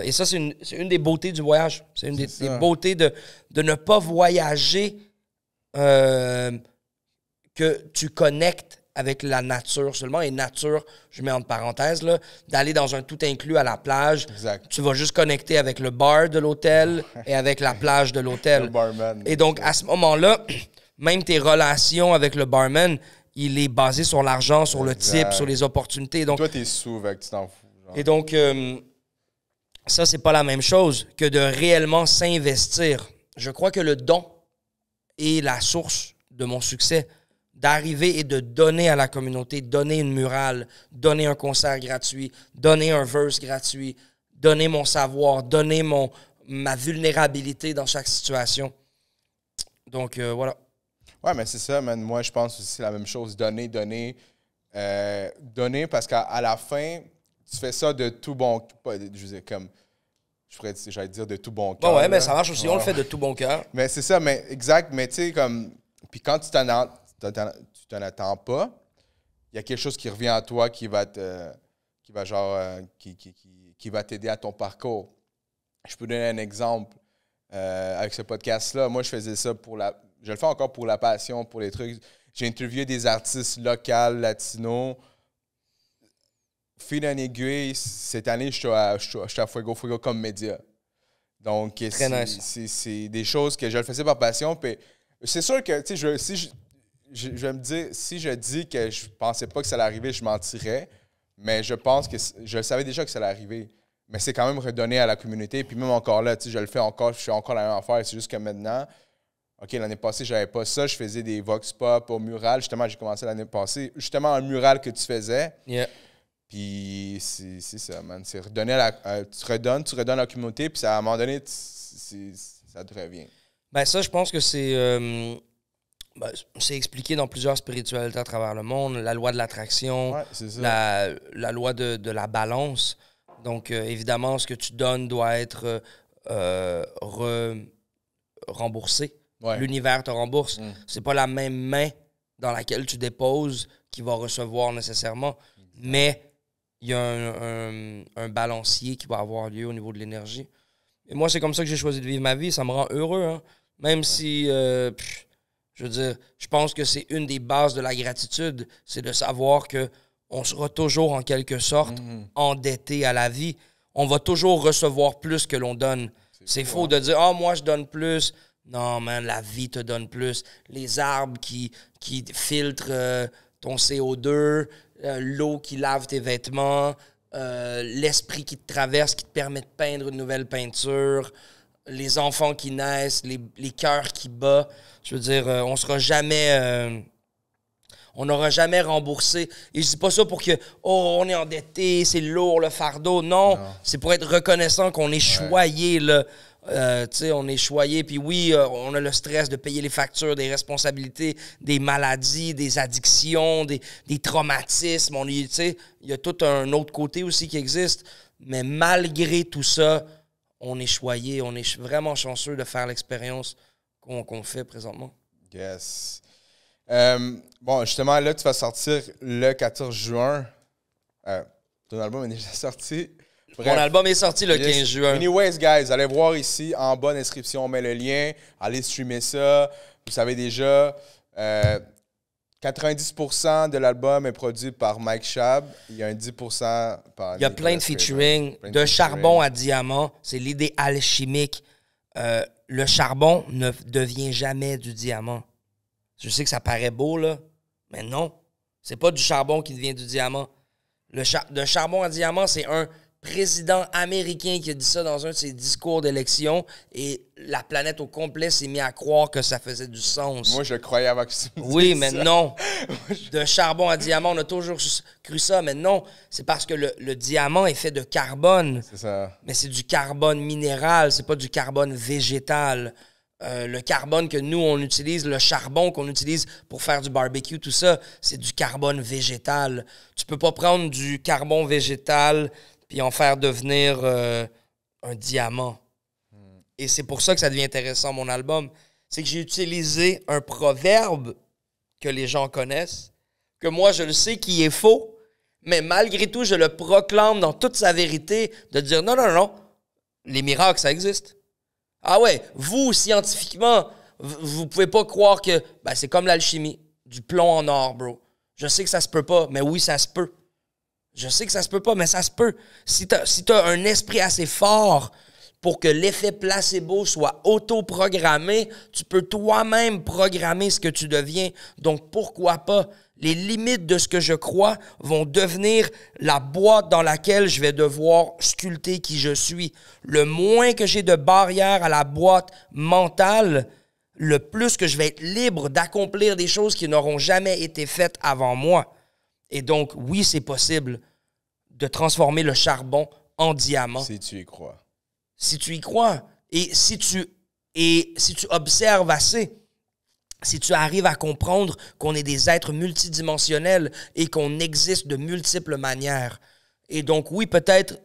Et ça, c'est une des beautés du voyage. C'est une des beautés de ne pas voyager que tu connectes avec la nature seulement. Et nature, je mets entre parenthèses, là, d'aller dans un tout inclus à la plage. Exact. Tu vas juste connecter avec le bar de l'hôtel et avec la plage de l'hôtel. Le barman. Et donc, à ce moment-là, même tes relations avec le barman, il est basé sur l'argent, sur le type, sur les opportunités. Donc, toi, t'es sous, tu t'en fous. Genre. Et donc, ça, c'est pas la même chose que de réellement s'investir. Je crois que le don est la source de mon succès. D'arriver et de donner à la communauté, donner une murale, donner un concert gratuit, donner un verse gratuit, donner mon savoir, donner ma vulnérabilité dans chaque situation. Donc, voilà. Ouais, mais c'est ça, man. Moi, je pense aussi la même chose. Donner parce qu'à la fin, tu fais ça de tout bon... Je veux dire, comme... J'allais dire de tout bon cœur. Ouais, mais ça marche aussi. On le fait de tout bon cœur. Mais c'est ça, mais exact. Mais tu sais, comme... Puis quand tu t'en attends pas, il y a quelque chose qui revient à toi qui va t'aider à ton parcours. Je peux donner un exemple. avec ce podcast-là. Moi, je faisais ça je le fais encore pour la passion, pour les trucs. J'ai interviewé des artistes locaux, latinos. Fil en aiguille, cette année, je suis à Fuego comme média. Donc, c'est des choses que je le faisais par passion. Puis c'est sûr que, tu sais, je vais me dire, si je dis que je pensais pas que ça allait arriver, je mentirais. Mais je pense que je savais déjà que ça allait arriver. Mais c'est quand même redonné à la communauté. Puis même encore là, tu sais, je le fais encore, je fais encore la même affaire. C'est juste que maintenant, OK, l'année passée, j'avais pas ça. Je faisais des vox pop au mural. Justement, j'ai commencé l'année passée. Justement, un mural que tu faisais. Yeah. Puis c'est ça, man. C'est redonner tu redonnes à la communauté. Puis à un moment donné, ça te revient. Ben ça, je pense que c'est expliqué dans plusieurs spiritualités à travers le monde. La loi de l'attraction, ouais, c'est ça. la loi de la balance. Donc, évidemment, ce que tu donnes doit être remboursé. Ouais. L'univers te rembourse. C'est pas la même main dans laquelle tu déposes qui va recevoir nécessairement, mais il y a un balancier qui va avoir lieu au niveau de l'énergie. Et moi, c'est comme ça que j'ai choisi de vivre ma vie. Ça me rend heureux, hein? Même si, je veux dire, je pense que c'est une des bases de la gratitude, c'est de savoir que on sera toujours, en quelque sorte, endetté à la vie. On va toujours recevoir plus que l'on donne. C'est faux de dire « Ah, moi, je donne plus ». Non, man, la vie te donne plus. Les arbres qui filtrent ton CO2, l'eau qui lave tes vêtements, l'esprit qui te traverse, qui te permet de peindre une nouvelle peinture, les enfants qui naissent, les cœurs qui battent. Je veux dire, on sera jamais... on n'aura jamais remboursé. Et je dis pas ça pour que, on est endetté, c'est lourd le fardeau. Non. C'est pour être reconnaissant qu'on est choyé, là. Tu sais, on est choyé. Puis oui, on a le stress de payer les factures, des responsabilités, des maladies, des addictions, des traumatismes. Tu sais, il y a tout un autre côté aussi qui existe. Mais malgré tout ça, on est choyé. On est vraiment chanceux de faire l'expérience qu'on fait présentement. Yes. Bon, justement, là, tu vas sortir le 14 juin. Ton album est déjà sorti. Bref, mon album est sorti le 15 juin. Anyways, guys, allez voir ici, en bas d'inscription, on met le lien. Allez streamer ça. Vous savez déjà, 90% de l'album est produit par Mike Shab. Il y a un 10% par... Il y a plein de featuring. De charbon à diamant. C'est l'idée alchimique. Le charbon ne devient jamais du diamant. Je sais que ça paraît beau, là, mais non. C'est pas du charbon qui devient du diamant. De charbon à diamant, c'est un président américain qui a dit ça dans un de ses discours d'élection et la planète au complet s'est mise à croire que ça faisait du sens. Moi, je croyais avant que tu me dises Oui, mais ça. non. De charbon à diamant, on a toujours cru ça, mais non. C'est parce que le diamant est fait de carbone. C'est ça. Mais c'est du carbone minéral, c'est pas du carbone végétal. Le carbone que nous, on utilise, le charbon qu'on utilise pour faire du barbecue, tout ça, c'est du carbone végétal. Tu peux pas prendre du carbone végétal puis en faire devenir un diamant. Et c'est pour ça que ça devient intéressant, mon album. C'est que j'ai utilisé un proverbe que les gens connaissent, que moi, je le sais qui est faux, mais malgré tout, je le proclame dans toute sa vérité de dire non, non, non, les miracles, ça existe. Ah ouais, vous, scientifiquement, vous pouvez pas croire que c'est comme l'alchimie, du plomb en or, bro. Je sais que ça se peut pas, mais oui, ça se peut. Je sais que ça se peut pas, mais ça se peut. Si t'as un esprit assez fort pour que l'effet placebo soit auto-programmé, tu peux toi-même programmer ce que tu deviens. Donc, pourquoi pas? Les limites de ce que je crois vont devenir la boîte dans laquelle je vais devoir sculpter qui je suis. Le moins que j'ai de barrières à la boîte mentale, le plus que je vais être libre d'accomplir des choses qui n'auront jamais été faites avant moi. Et donc, oui, c'est possible de transformer le charbon en diamant. Si tu y crois. Si tu y crois. Et si tu observes assez, si tu arrives à comprendre qu'on est des êtres multidimensionnels et qu'on existe de multiples manières. Et donc, oui, peut-être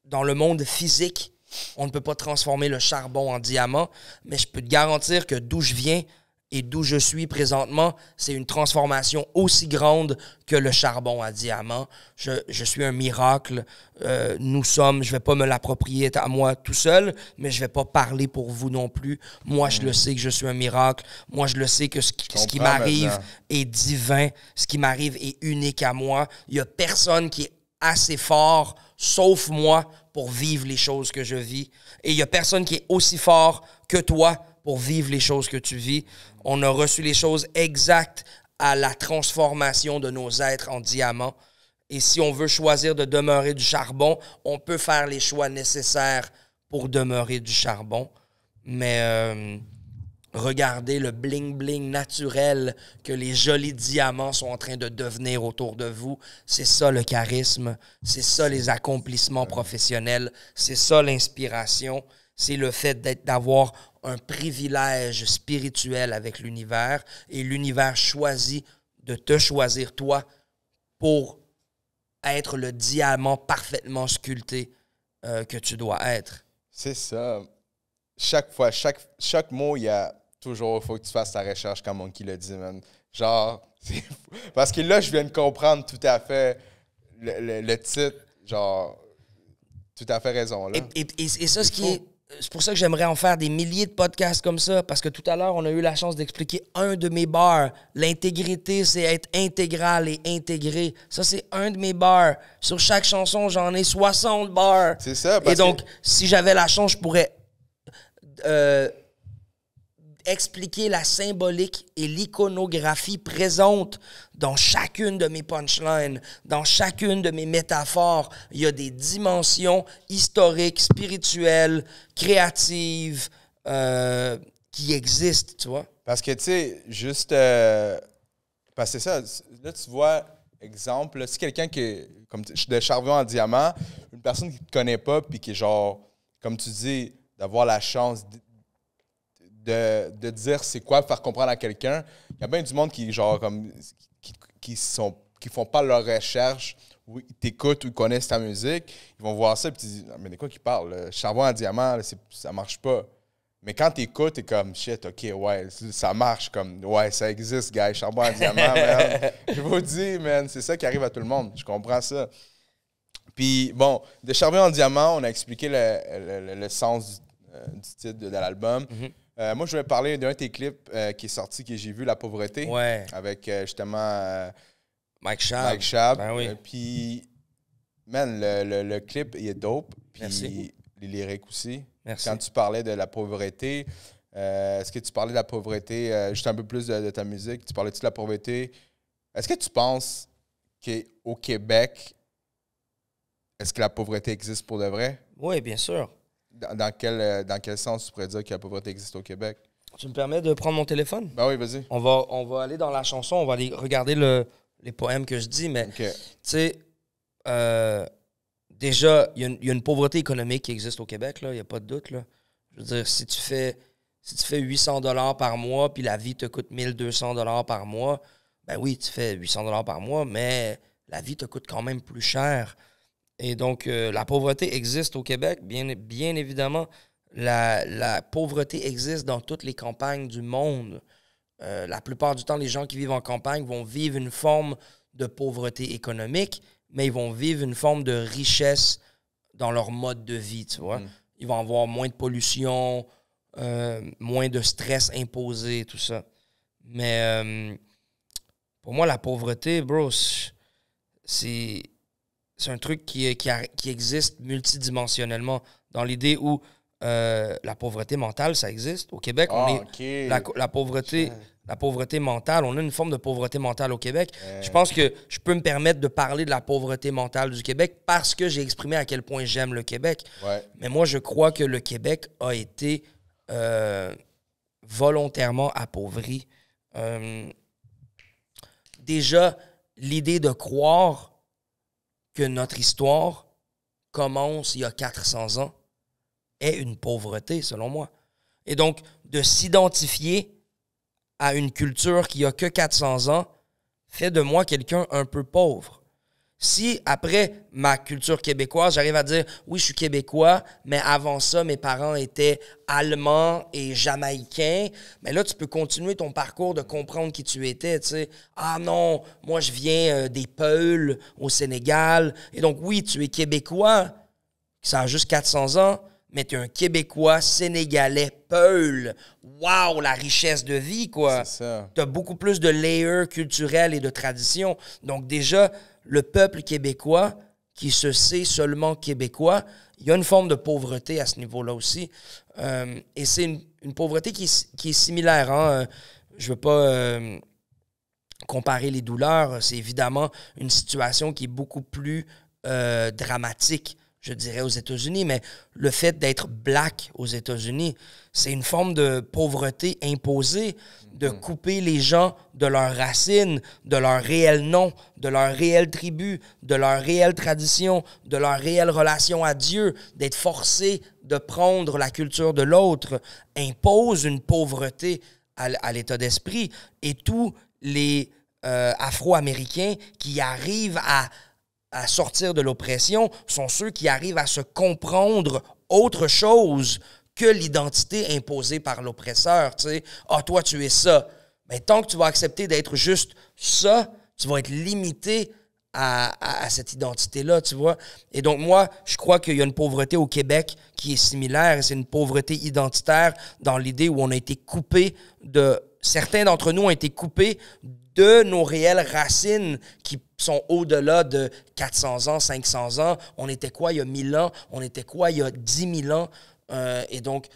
dans le monde physique, on ne peut pas transformer le charbon en diamant, mais je peux te garantir que d'où je viens, Et d'où je suis présentement, c'est une transformation aussi grande que le charbon à diamant. Je suis un miracle. Je vais pas me l'approprier à moi tout seul, mais je vais pas parler pour vous non plus. Moi, je le sais que je suis un miracle. Moi, je le sais que ce qui m'arrive est divin. Ce qui m'arrive est unique à moi. Il y a personne qui est assez fort, sauf moi, pour vivre les choses que je vis. Et il y a personne qui est aussi fort que toi pour vivre les choses que tu vis. On a reçu les choses exactes à la transformation de nos êtres en diamants. Et si on veut choisir de demeurer du charbon, on peut faire les choix nécessaires pour demeurer du charbon. Mais regardez le bling-bling naturel que les jolis diamants sont en train de devenir autour de vous. C'est ça le charisme. C'est ça les accomplissements professionnels. C'est ça l'inspiration. C'est le fait d'avoir un privilège spirituel avec l'univers et l'univers choisit de te choisir toi pour être le diamant parfaitement sculpté que tu dois être. C'est ça. Chaque fois, chaque mot, il y a toujours, il faut que tu fasses ta recherche comme Monkey l'a dit, man. Genre, parce que là, je viens de comprendre tout à fait le titre, genre, tout à fait raison, là. Et ça, c'est pour ça que j'aimerais en faire des milliers de podcasts comme ça, parce que tout à l'heure, on a eu la chance d'expliquer un de mes bars. L'intégrité, c'est être intégral et intégré. Ça, c'est un de mes bars. Sur chaque chanson, j'en ai 60 bars. C'est ça. Et donc, si j'avais la chance, je pourrais expliquer la symbolique et l'iconographie présente dans chacune de mes punchlines, dans chacune de mes métaphores. Il y a des dimensions historiques, spirituelles, créatives qui existent, tu vois. Parce que, tu sais, juste... parce que c'est ça, là, tu vois, exemple, là, si quelqu'un qui est, comme de charbon en diamant, une personne qui ne te connaît pas, puis qui est genre, comme tu dis, d'avoir la chance de dire c'est quoi faire comprendre à quelqu'un. Il y a bien du monde qui, genre, comme, qui font pas leur recherche, ou ils t'écoutent ou ils connaissent ta musique, ils vont voir ça et ils disent mais de quoi qu'ils parlent? Charbon en diamant, là, ça marche pas. Mais quand tu écoutes, t'es comme shit, ok, ouais, ça marche, comme ouais, ça existe, gars, charbon en diamant, man. Je vous dis, man, c'est ça qui arrive à tout le monde. Je comprends ça. Puis bon, de charbon en diamant, on a expliqué le sens du titre de l'album. Mm-hmm. Moi, je voulais parler d'un de tes clips qui est sorti, que j'ai vu, La Pauvreté. Ouais. Avec justement Mike Schaab. Mike Schaab. Ben oui. Puis, man, le clip, il est dope. Puis Merci. les lyriques aussi. Merci. Quand tu parlais de la pauvreté, est-ce que tu parlais de la pauvreté, juste un peu plus de ta musique, tu parlais-tu de la pauvreté? Est-ce que tu penses qu'au Québec, est-ce que la pauvreté existe pour de vrai? Oui, bien sûr. Dans quel sens tu pourrais dire que la pauvreté existe au Québec? Tu me permets de prendre mon téléphone? Ben oui, vas-y. On va aller dans la chanson, on va aller regarder les poèmes que je dis, mais OK. tu sais, déjà, il y a une pauvreté économique qui existe au Québec, il n'y a pas de doute. Là. Je veux dire, si tu fais 800 $ par mois, puis la vie te coûte 1200 $ par mois, ben oui, tu fais 800 $ par mois, mais la vie te coûte quand même plus cher. Et donc, la pauvreté existe au Québec, bien évidemment. La pauvreté existe dans toutes les campagnes du monde. La plupart du temps, les gens qui vivent en campagne vont vivre une forme de pauvreté économique, mais ils vont vivre une forme de richesse dans leur mode de vie, tu vois. Ils vont avoir moins de pollution, moins de stress imposé, tout ça. Mais pour moi, la pauvreté, bro, c'est un truc qui existe multidimensionnellement, dans l'idée où la pauvreté mentale, ça existe. Au Québec, la pauvreté mentale, on a une forme de pauvreté mentale au Québec. Je pense que je peux me permettre de parler de la pauvreté mentale du Québec parce que j'ai exprimé à quel point j'aime le Québec. Ouais. Mais moi, je crois que le Québec a été volontairement appauvri. Déjà, l'idée de croire que notre histoire commence il y a 400 ans est une pauvreté, selon moi. Et donc, de s'identifier à une culture qui a que 400 ans fait de moi quelqu'un un peu pauvre. Si, après ma culture québécoise, j'arrive à dire, oui, je suis québécois, mais avant ça, mes parents étaient allemands et jamaïcains, mais là, tu peux continuer ton parcours de comprendre qui tu étais, tu sais. Ah non, moi, je viens des Peuls au Sénégal. Et donc, oui, tu es québécois, ça a juste 400 ans, mais tu es un Québécois, Sénégalais, Peul. Wow, la richesse de vie, quoi. C'est ça. Tu as beaucoup plus de layers culturels et de traditions. Donc déjà, le peuple québécois, qui se sait seulement québécois, il y a une forme de pauvreté à ce niveau-là aussi. Et c'est une pauvreté qui est similaire. Hein? Je ne veux pas comparer les douleurs. C'est évidemment une situation qui est beaucoup plus dramatique, je dirais, aux États-Unis, mais le fait d'être black aux États-Unis, c'est une forme de pauvreté imposée, de couper les gens de leurs racines, de leur réel nom, de leur réelle tribu, de leur réelle tradition, de leur réelle relation à Dieu, d'être forcé de prendre la culture de l'autre, impose une pauvreté à l'état d'esprit. Et tous les Afro-Américains qui arrivent à sortir de l'oppression sont ceux qui arrivent à se comprendre autre chose que l'identité imposée par l'oppresseur. Tu sais, ah, toi, tu es ça. Mais tant que tu vas accepter d'être juste ça, tu vas être limité à cette identité-là, tu vois. Et donc, moi, je crois qu'il y a une pauvreté au Québec qui est similaire. C'est une pauvreté identitaire dans l'idée où on a été coupé de... Certains d'entre nous ont été coupés de nos réelles racines qui sont au-delà de 400 ans, 500 ans. On était quoi il y a 1000 ans? On était quoi il y a 10 000 ans? Et donc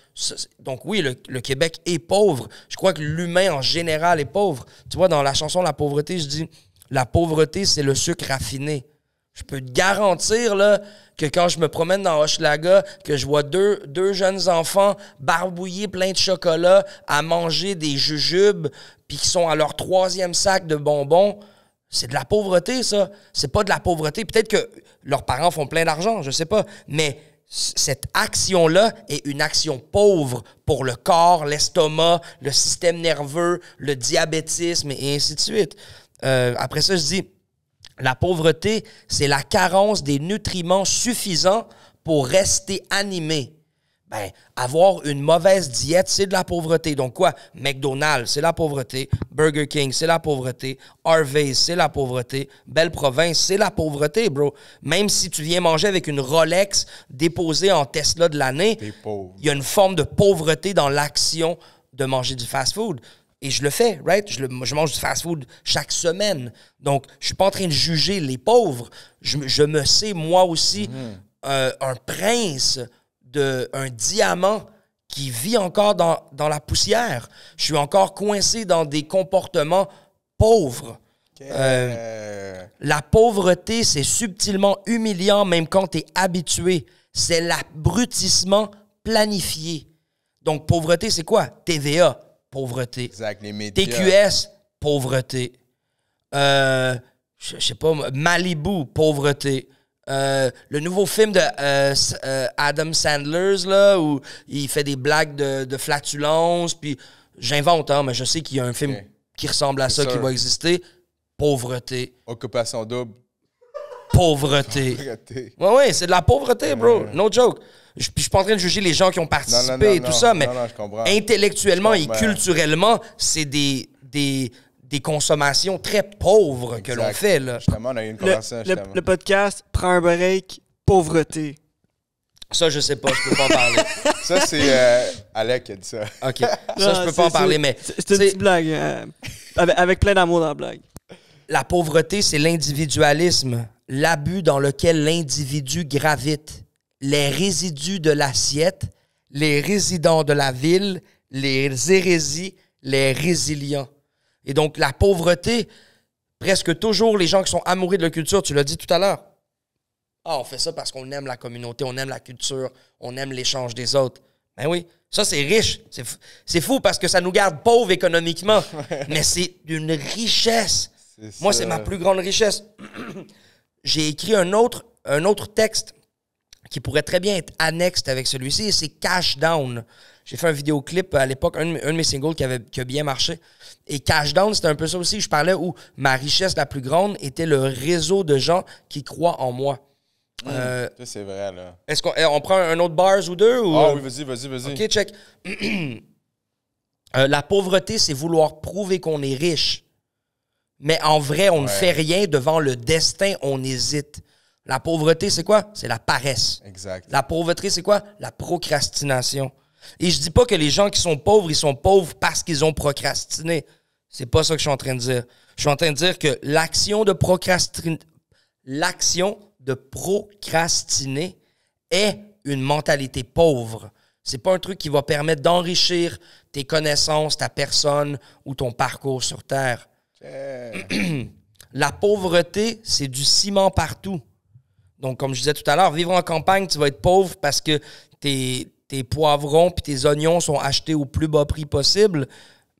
oui, le Québec est pauvre. Je crois que l'humain en général est pauvre. Tu vois, dans la chanson La pauvreté, je dis « La pauvreté, c'est le sucre raffiné ». Je peux te garantir là, que quand je me promène dans Hochelaga, que je vois deux jeunes enfants barbouillés pleins de chocolat à manger des jujubes puis qui sont à leur 3e sac de bonbons, c'est de la pauvreté, ça. C'est pas de la pauvreté. Peut-être que leurs parents font plein d'argent, je sais pas. Mais cette action-là est une action pauvre pour le corps, l'estomac, le système nerveux, le diabétisme et ainsi de suite. Après ça, je dis... La pauvreté, c'est la carence des nutriments suffisants pour rester animé. Ben, avoir une mauvaise diète, c'est de la pauvreté. Donc quoi? McDonald's, c'est la pauvreté. Burger King, c'est la pauvreté. Harvey's, c'est la pauvreté. Belle Province, c'est la pauvreté, bro. Même si tu viens manger avec une Rolex déposée en Tesla de l'année, il y a une forme de pauvreté dans l'action de manger du fast-food. Et je le fais, right? Je mange du fast-food chaque semaine. Donc, je suis pas en train de juger les pauvres. Je me sais, moi aussi, un prince, un diamant qui vit encore dans la poussière. Je suis encore coincé dans des comportements pauvres. La pauvreté, c'est subtilement humiliant même quand tu es habitué. C'est l'abrutissement planifié. Donc, pauvreté, c'est quoi? TVA. Pauvreté. Exact, les médias. TQS, pauvreté. Je sais pas, Malibu, pauvreté. Le nouveau film de Adam Sandler, là, où il fait des blagues de flatulence, puis j'invente, hein, mais je sais qu'il y a un film qui ressemble à ça qui va exister. Pauvreté. Occupation double. Pauvreté. Ouais, c'est de la pauvreté, bro. No joke. Je suis pas en train de juger les gens qui ont participé et tout ça, mais intellectuellement et culturellement, c'est des consommations très pauvres que l'on fait. Là. Justement, on a eu une conversation. Le podcast prend un break, pauvreté. Ça, je sais pas, je peux pas en parler. Ça, c'est Alec qui a dit ça. OK. Ça, je peux pas en parler, mais... C'est une petite blague, avec plein d'amour dans la blague. La pauvreté, c'est l'individualisme, l'abus dans lequel l'individu gravite. Les résidus de l'assiette, les résidents de la ville, les hérésies, les résilients. Et donc, la pauvreté, presque toujours, les gens qui sont amoureux de la culture, tu l'as dit tout à l'heure. Ah, on fait ça parce qu'on aime la communauté, on aime la culture, on aime l'échange des autres. Ben oui, ça, c'est riche. C'est fou parce que ça nous garde pauvres économiquement. Mais c'est d'une richesse. Moi, c'est ma plus grande richesse. J'ai écrit un autre texte qui pourrait très bien être annexe avec celui-ci, et c'est Cash Down. J'ai fait un vidéoclip à l'époque, un de mes singles qui a bien marché. Et Cash Down, c'était un peu ça aussi. Je parlais où ma richesse la plus grande était le réseau de gens qui croient en moi. Ça, c'est vrai, là. Est-ce qu'on prend un autre bars ou deux? Ou, Ah oui, vas-y. OK, check. La pauvreté, c'est vouloir prouver qu'on est riche. Mais en vrai, on ne fait rien devant le destin, on hésite. La pauvreté, c'est quoi? C'est la paresse. Exact. La pauvreté, c'est quoi? La procrastination. Et je dis pas que les gens qui sont pauvres, ils sont pauvres parce qu'ils ont procrastiné. C'est pas ça que je suis en train de dire. Je suis en train de dire que l'action de procrastiner est une mentalité pauvre. C'est pas un truc qui va permettre d'enrichir tes connaissances, ta personne ou ton parcours sur Terre. La pauvreté, c'est du ciment partout. Donc, comme je disais tout à l'heure, vivre en campagne, tu vas être pauvre parce que tes poivrons puis tes oignons sont achetés au plus bas prix possible.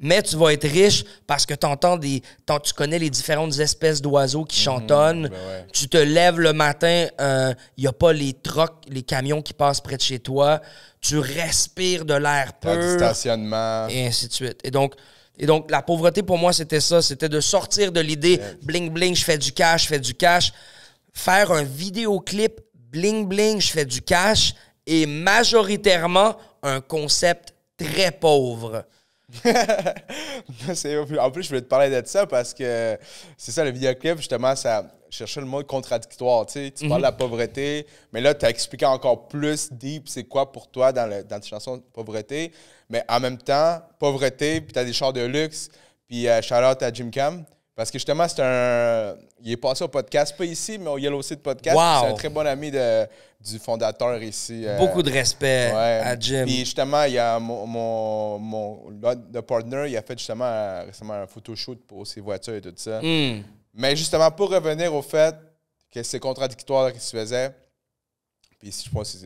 Mais tu vas être riche parce que tu connais les différentes espèces d'oiseaux qui chantonnent. Tu te lèves le matin, il n'y a pas les trucks, les camions qui passent près de chez toi. Tu respires de l'air pur. Du stationnement. Et ainsi de suite. Et donc, la pauvreté, pour moi, c'était ça. C'était de sortir de l'idée bling-bling, je fais du cash. Faire un vidéoclip bling-bling, je fais du cash. Et majoritairement, un concept très pauvre. En plus, je voulais te parler de ça parce que c'est ça, le vidéoclip, justement, ça cherchait le mot contradictoire. Tu parles de la pauvreté, mais là, tu as expliqué encore plus deep c'est quoi pour toi dans tes chansons de pauvreté. Mais en même temps, pauvreté, puis tu as des chars de luxe, puis shout-out à Jim Cam. Parce que justement, il est passé au podcast, pas ici, mais au Yellow Seed Podcast. Wow. C'est un très bon ami du fondateur ici. Beaucoup de respect à Jim. Puis justement, il y a le partner, il a fait justement récemment un photoshoot pour ses voitures et tout ça. Mais justement, pour revenir au fait que c'est contradictoire ce qu'il faisait, puis je pense que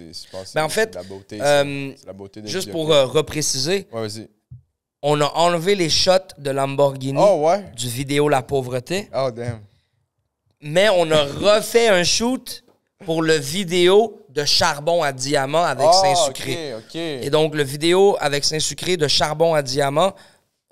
c'est en fait, la beauté. C'est la beauté des juste vidéos. pour repréciser, Ouais, vas-y. on a enlevé les shots de Lamborghini du vidéo La Pauvreté. Oh, damn. Mais on a refait un shoot pour le vidéo de Charbon à Diamant avec Saint-Sucré. OK. Et donc, le vidéo avec Saint-Sucré de Charbon à Diamant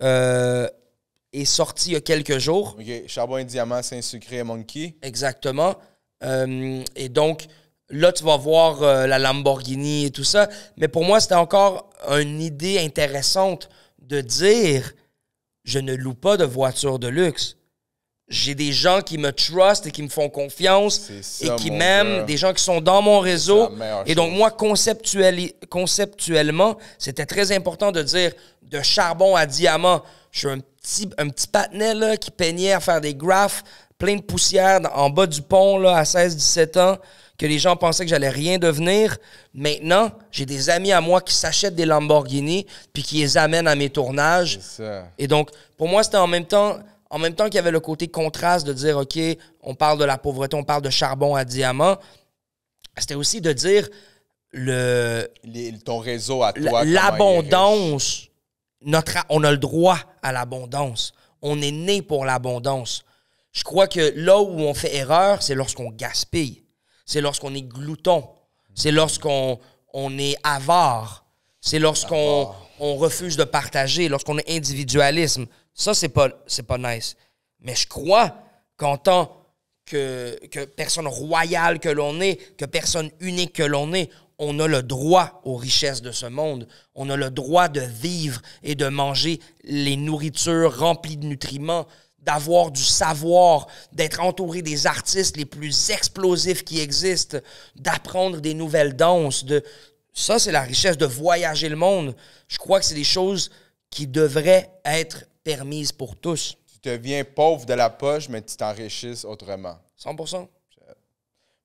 est sorti il y a quelques jours. OK. Charbon et Diamant, Saint-Sucré et Monkey. Exactement. Et donc, là, tu vas voir la Lamborghini et tout ça. Mais pour moi, c'était encore une idée intéressante de dire je ne loue pas de voiture de luxe. J'ai des gens qui me trustent et qui me font confiance et qui m'aiment, des gens qui sont dans mon réseau. Et donc, moi, conceptuellement, c'était très important de dire de Charbon à Diamant. Je suis un petit patinet là, qui peignait à faire des graphes, plein de poussière en bas du pont là, à 16-17 ans, que les gens pensaient que j'allais rien devenir. Maintenant, j'ai des amis à moi qui s'achètent des Lamborghini puis qui les amènent à mes tournages. C'est ça. Et donc, pour moi, c'était en même temps qu'il y avait le côté contraste de dire, OK, on parle de la pauvreté, on parle de Charbon à Diamant, c'était aussi de dire ton réseau à toi. L'abondance. On a le droit à l'abondance. On est né pour l'abondance. Je crois que là où on fait erreur, c'est lorsqu'on gaspille. C'est lorsqu'on est glouton. C'est lorsqu'on est avare. C'est lorsqu'on refuse de partager, lorsqu'on est individualisme. Ça, c'est pas nice. Mais je crois qu'en tant que personne royale que l'on est, que personne unique que l'on est, on a le droit aux richesses de ce monde. On a le droit de vivre et de manger les nourritures remplies de nutriments, d'avoir du savoir, d'être entouré des artistes les plus explosifs qui existent, d'apprendre des nouvelles danses. Ça, c'est la richesse de voyager le monde. Je crois que c'est des choses qui devraient être permises pour tous. Tu deviens pauvre de la poche, mais tu t'enrichisses autrement. 100%.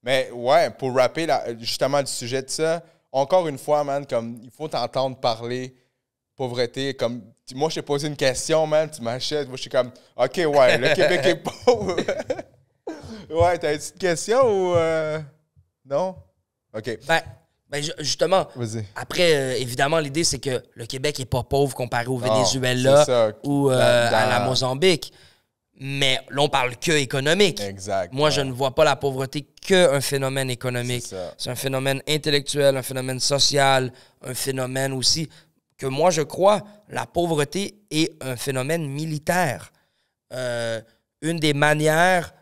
Mais ouais, pour rapper justement du sujet de ça, encore une fois, man, comme il faut t'entendre parler pauvreté. Comme moi, je t'ai posé une question, man, tu m'achètes. Moi, je suis comme, OK, ouais, le Québec est pauvre. Ouais, t'as une petite question ou non? OK. Ben justement, vas-y. Après, évidemment, l'idée, c'est que le Québec n'est pas pauvre comparé au Venezuela ou à la Mozambique. Mais là, on parle que économique. Exact. Moi, je ne vois pas la pauvreté qu'un phénomène économique. C'est un phénomène intellectuel, un phénomène social, un phénomène aussi que moi je crois, la pauvreté est un phénomène militaire. Une des manières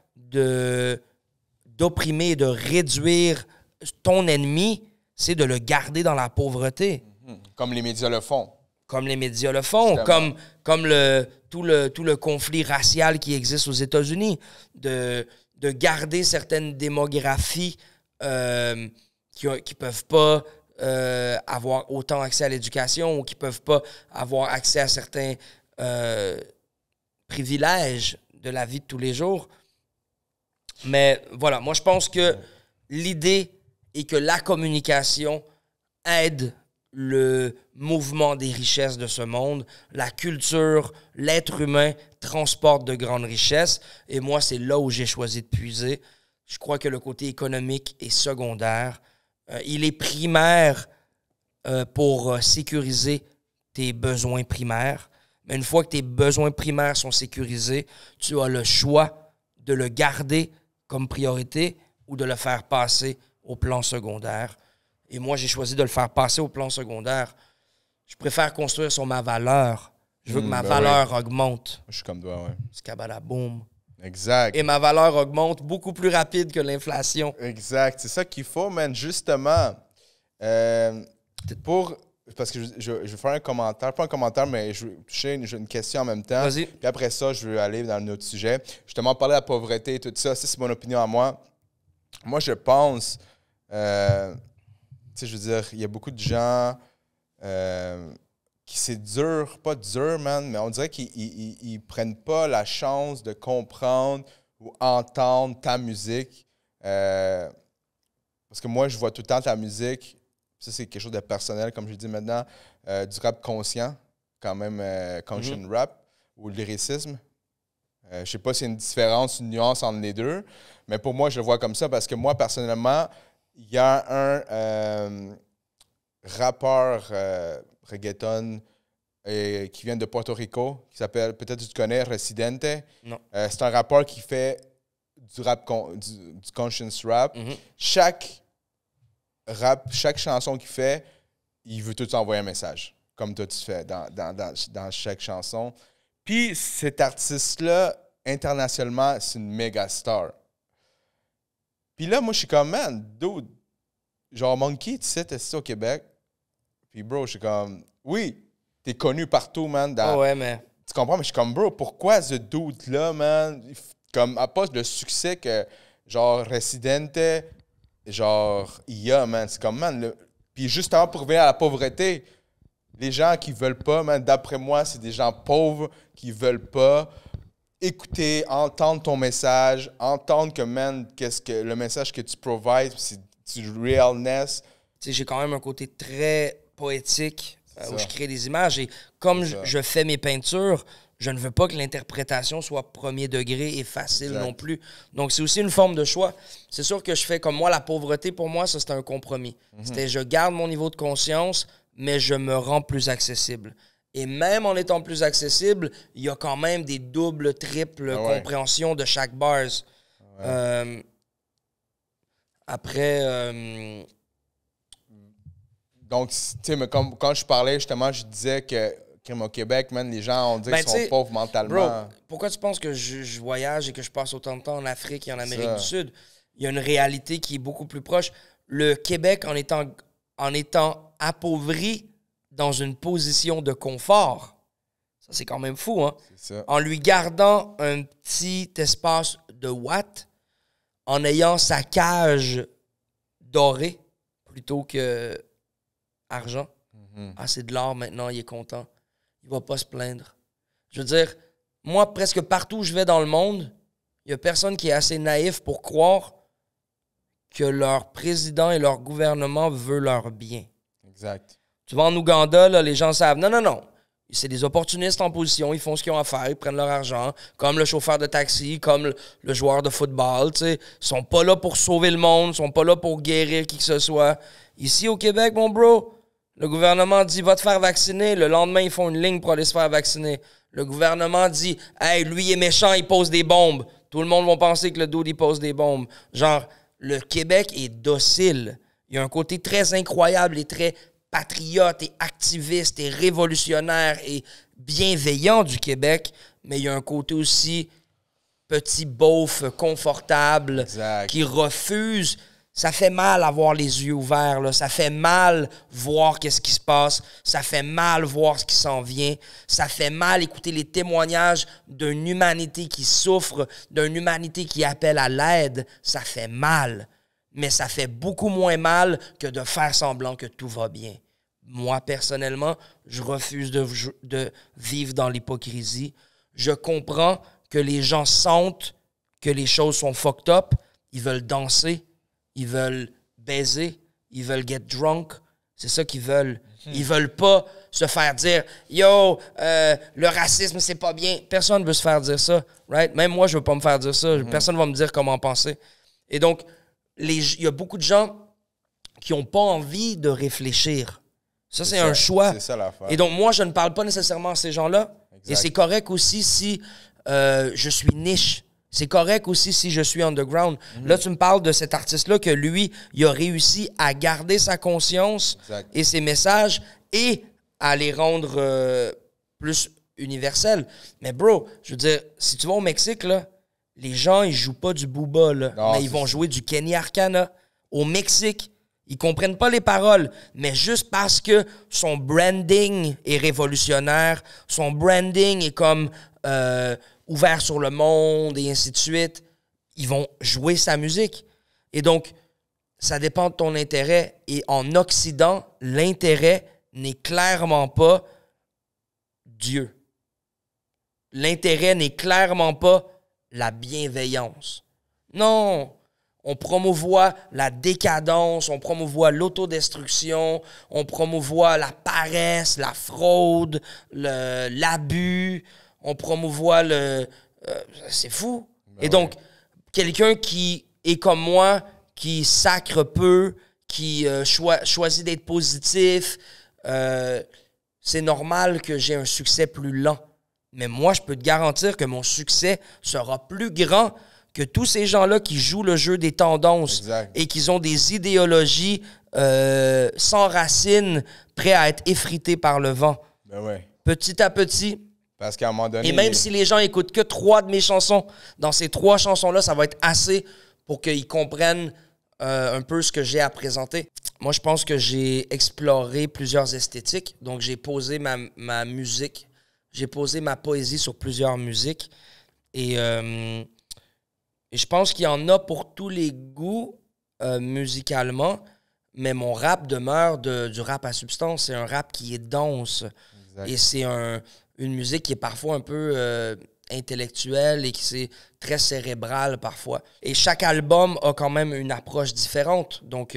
d'opprimer et de réduire ton ennemi, c'est de le garder dans la pauvreté. Comme les médias le font. Comme les médias le font, comme tout le conflit racial qui existe aux États-Unis, de garder certaines démographies qui peuvent pas avoir autant accès à l'éducation ou qui peuvent pas avoir accès à certains privilèges de la vie de tous les jours. Mais voilà, moi je pense que l'idée est que la communication aide le mouvement des richesses de ce monde. La culture, l'être humain transporte de grandes richesses. Et moi, c'est là où j'ai choisi de puiser. Je crois que le côté économique est secondaire. Il est primaire pour sécuriser tes besoins primaires. Mais une fois que tes besoins primaires sont sécurisés, tu as le choix de le garder comme priorité ou de le faire passer au plan secondaire. Et moi, j'ai choisi de le faire passer au plan secondaire. Je préfère construire sur ma valeur. Je veux que ma valeur augmente. Je suis comme toi, ouais. Scabadaboum. Exact. Et ma valeur augmente beaucoup plus rapide que l'inflation. Exact. C'est ça qu'il faut, man. Justement, parce que je vais faire un commentaire. Pas un commentaire, mais j'ai une question en même temps. Vas-y. Puis après ça, je veux aller dans un autre sujet. Justement, parler de la pauvreté et tout ça. Ça, c'est mon opinion à moi. Moi, je pense... tu sais, je veux dire, il y a beaucoup de gens qui c'est dur, pas dur, man, mais on dirait qu'ils prennent pas la chance de comprendre ou entendre ta musique. Parce que moi, je vois tout le temps ta musique, ça c'est quelque chose de personnel, comme je dis maintenant, du rap conscient, quand même, conscient rap, ou le lyricisme. Je sais pas s'il y a une différence, une nuance entre les deux, mais pour moi, je le vois comme ça parce que moi, personnellement, il y a un rappeur reggaeton qui vient de Porto Rico, qui s'appelle, peut-être tu connais, Residente. Non. C'est un rappeur qui fait du rap, du conscious rap. Chaque chanson qu'il fait, il veut tout envoyer un message, comme toi tu fais dans chaque chanson. Puis cet artiste-là, internationalement, c'est une méga star. Puis là, moi, je suis comme, man, dude, genre Monkey, tu sais, t'es au Québec. Puis, bro, je suis comme, oui, t'es connu partout, man. Ouais, mais... Tu comprends? Mais je suis comme, bro, pourquoi ce dude-là, man, comme, à pas le succès que, genre, Residente, genre, il y a, man. C'est comme, man, puis justement, pour revenir à la pauvreté, les gens qui veulent pas, man, d'après moi, c'est des gens pauvres qui veulent pas écouter, entendre ton message, entendre que, man, le message que tu provides, c'est du realness. Tu sais, j'ai quand même un côté très poétique où je crée des images. Et comme je fais mes peintures, je ne veux pas que l'interprétation soit premier degré et facile non plus. Donc, c'est aussi une forme de choix. C'est sûr que je fais comme moi, la pauvreté, pour moi, ça, c'est un compromis. C'était, je garde mon niveau de conscience, mais je me rends plus accessible. Et même en étant plus accessible, il y a quand même des doubles, triples compréhensions de chaque bars. Après... Donc, tu sais, quand je parlais, justement, je disais que au Québec, man, les gens, on dit qu'ils sont pauvres mentalement. Bro, pourquoi tu penses que je voyage et que je passe autant de temps en Afrique et en Amérique du Sud? Il y a une réalité qui est beaucoup plus proche. Le Québec, en étant appauvri dans une position de confort, ça, c'est quand même fou, hein? C'est ça. En lui gardant un petit espace de watts, en ayant sa cage dorée plutôt que argent. Ah, c'est de l'or maintenant, il est content. Il va pas se plaindre. Je veux dire, moi, presque partout où je vais dans le monde, il y a personne qui est assez naïf pour croire que leur président et leur gouvernement veulent leur bien. Exact. Tu vas en Ouganda, là, les gens savent. Non. C'est des opportunistes en position. Ils font ce qu'ils ont à faire. Ils prennent leur argent. Comme le chauffeur de taxi, comme le joueur de football. T'sais. Ils sont pas là pour sauver le monde. Ils sont pas là pour guérir qui que ce soit. Ici, au Québec, mon bro, le gouvernement dit « Va te faire vacciner ». Le lendemain, ils font une ligne pour aller se faire vacciner. Le gouvernement dit « Hey, lui, il est méchant, il pose des bombes ». Tout le monde va penser que le dude, il pose des bombes. Genre, le Québec est docile. Il y a un côté très incroyable et très patriote et activiste et révolutionnaire et bienveillant du Québec, mais il y a un côté aussi petit beauf confortable Exact. qui refuse. Ça fait mal avoir les yeux ouverts, là. Ça fait mal voir qu'est-ce qui se passe. Ça fait mal voir ce qui s'en vient. Ça fait mal écouter les témoignages d'une humanité qui souffre, d'une humanité qui appelle à l'aide. Ça fait mal. Mais ça fait beaucoup moins mal que de faire semblant que tout va bien. Moi, personnellement, je refuse de vivre dans l'hypocrisie. Je comprends que les gens sentent que les choses sont fucked up. Ils veulent danser. Ils veulent baiser, ils veulent get drunk. C'est ça qu'ils veulent. Ils veulent pas se faire dire « Yo, le racisme, c'est pas bien. » Personne ne veut se faire dire ça, right? Même moi, je veux pas me faire dire ça. Personne ne va me dire comment penser. Et donc, il y a beaucoup de gens qui n'ont pas envie de réfléchir. Ça, c'est un choix. C'est ça l'affaire. Et donc, moi, je ne parle pas nécessairement à ces gens-là. Exact. Et c'est correct aussi si je suis niche. C'est correct aussi si je suis underground. Là, tu me parles de cet artiste-là que lui, il a réussi à garder sa conscience Exact. et ses messages et à les rendre plus universels. Mais bro, je veux dire, si tu vas au Mexique, là, les gens, ils jouent pas du booba, là, Non, mais ils vont jouer du Kenny Arcana. Au Mexique, ils comprennent pas les paroles, mais juste parce que son branding est révolutionnaire, son branding est comme ouvert sur le monde et ainsi de suite, ils vont jouer sa musique. Et donc, ça dépend de ton intérêt. Et en Occident, l'intérêt n'est clairement pas Dieu. L'intérêt n'est clairement pas la bienveillance. Non, on promouvoit la décadence, on promouvoit l'autodestruction, on promouvoit la paresse, la fraude, l'abus, on promouvoit c'est fou. Ben et donc, quelqu'un qui est comme moi, qui sacre peu, qui choisit d'être positif, c'est normal que j'ai un succès plus lent. Mais moi, je peux te garantir que mon succès sera plus grand que tous ces gens-là qui jouent le jeu des tendances Exact. et qui ont des idéologies sans racines, prêts à être effrités par le vent. Ben ouais. Petit à petit. Parce qu'à un moment donné... Et même si les gens écoutent que 3 de mes chansons, dans ces 3 chansons-là, ça va être assez pour qu'ils comprennent un peu ce que j'ai à présenter. Moi, je pense que j'ai exploré plusieurs esthétiques. Donc, j'ai posé ma musique. J'ai posé ma poésie sur plusieurs musiques. Et je pense qu'il y en a pour tous les goûts musicalement. Mais mon rap demeure du rap à substance. C'est un rap qui est dense. Exact. Et c'est une musique qui est parfois un peu intellectuelle et qui est très cérébrale parfois. Et chaque album a quand même une approche différente. Donc,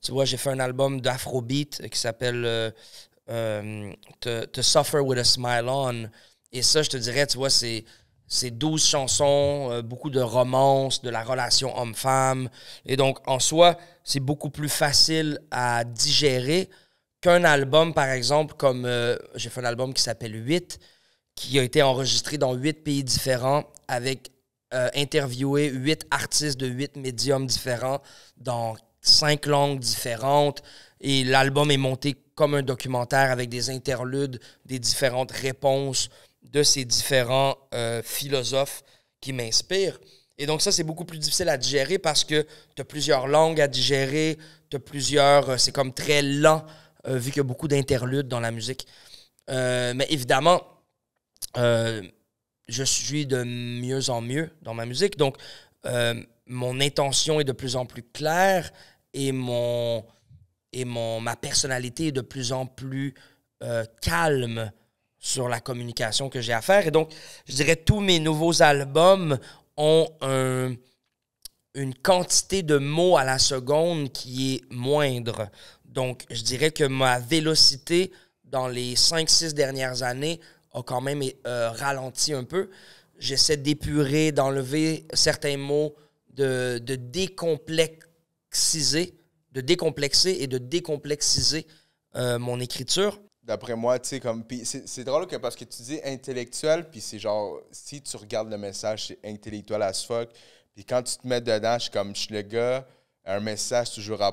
tu vois, j'ai fait un album d'afrobeat qui s'appelle To Suffer With A Smile On. Et ça, je te dirais, tu vois, c'est 12 chansons, beaucoup de romances, de la relation homme-femme. Et donc, en soi, c'est beaucoup plus facile à digérer qu'un album, par exemple, comme j'ai fait un album qui s'appelle 8, qui a été enregistré dans 8 pays différents, avec interviewé 8 artistes de 8 médiums différents, dans 5 langues différentes. Et l'album est monté comme un documentaire avec des interludes, des différentes réponses de ces différents philosophes qui m'inspirent. Et donc ça, c'est beaucoup plus difficile à digérer parce que tu as plusieurs langues à digérer, tu as plusieurs... c'est comme très lent, vu qu'il y a beaucoup d'interludes dans la musique. Mais évidemment, je suis de mieux en mieux dans ma musique. Donc, mon intention est de plus en plus claire et ma personnalité est de plus en plus calme sur la communication que j'ai à faire. Et donc, je dirais tous mes nouveaux albums ont une quantité de mots à la seconde qui est moindre. Donc, je dirais que ma vélocité dans les 5-6 dernières années a quand même ralenti un peu. J'essaie d'épurer, d'enlever certains mots, de décomplexer et de décomplexiser mon écriture. D'après moi, tu sais, comme... c'est drôle que parce que tu dis intellectuel, puis c'est genre, si tu regardes le message, c'est intellectuel as fuck. Puis quand tu te mets dedans, je suis le gars un message toujours à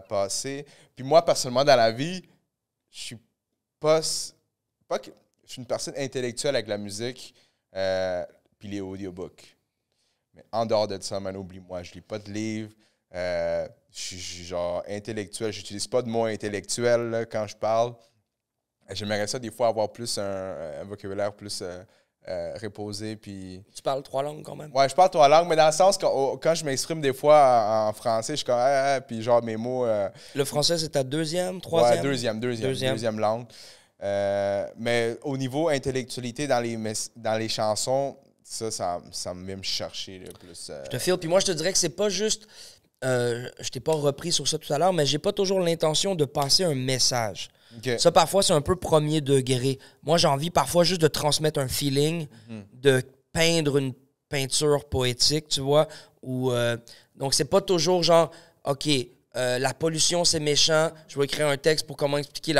passer. Puis moi, personnellement, dans la vie, je suis pas que je suis une personne intellectuelle avec la musique puis les audiobooks. Mais en dehors de ça, man, oublie-moi, je lis pas de livres. Je suis genre intellectuel. J'utilise pas de mots intellectuels là, quand je parle. J'aimerais ça des fois avoir plus un vocabulaire plus reposé. Puis... Tu parles 3 langues quand même? Ouais, je parle 3 langues, mais dans le sens quand je m'exprime des fois en français, je suis comme puis genre mes mots. Le français, c'est ta deuxième, troisième? Ouais, deuxième langue. Mais au niveau intellectualité dans les chansons, ça me vient me chercher là, plus. Je te file. Puis moi, je te dirais que c'est pas juste. Je t'ai pas repris sur ça tout à l'heure, mais j'ai pas toujours l'intention de passer un message. Okay. Ça, parfois, c'est un peu premier degré. Moi, j'ai envie parfois juste de transmettre un feeling, de peindre une peinture poétique, tu vois. Donc, c'est pas toujours genre, OK, la pollution, c'est méchant, je vais écrire un texte pour comment expliquer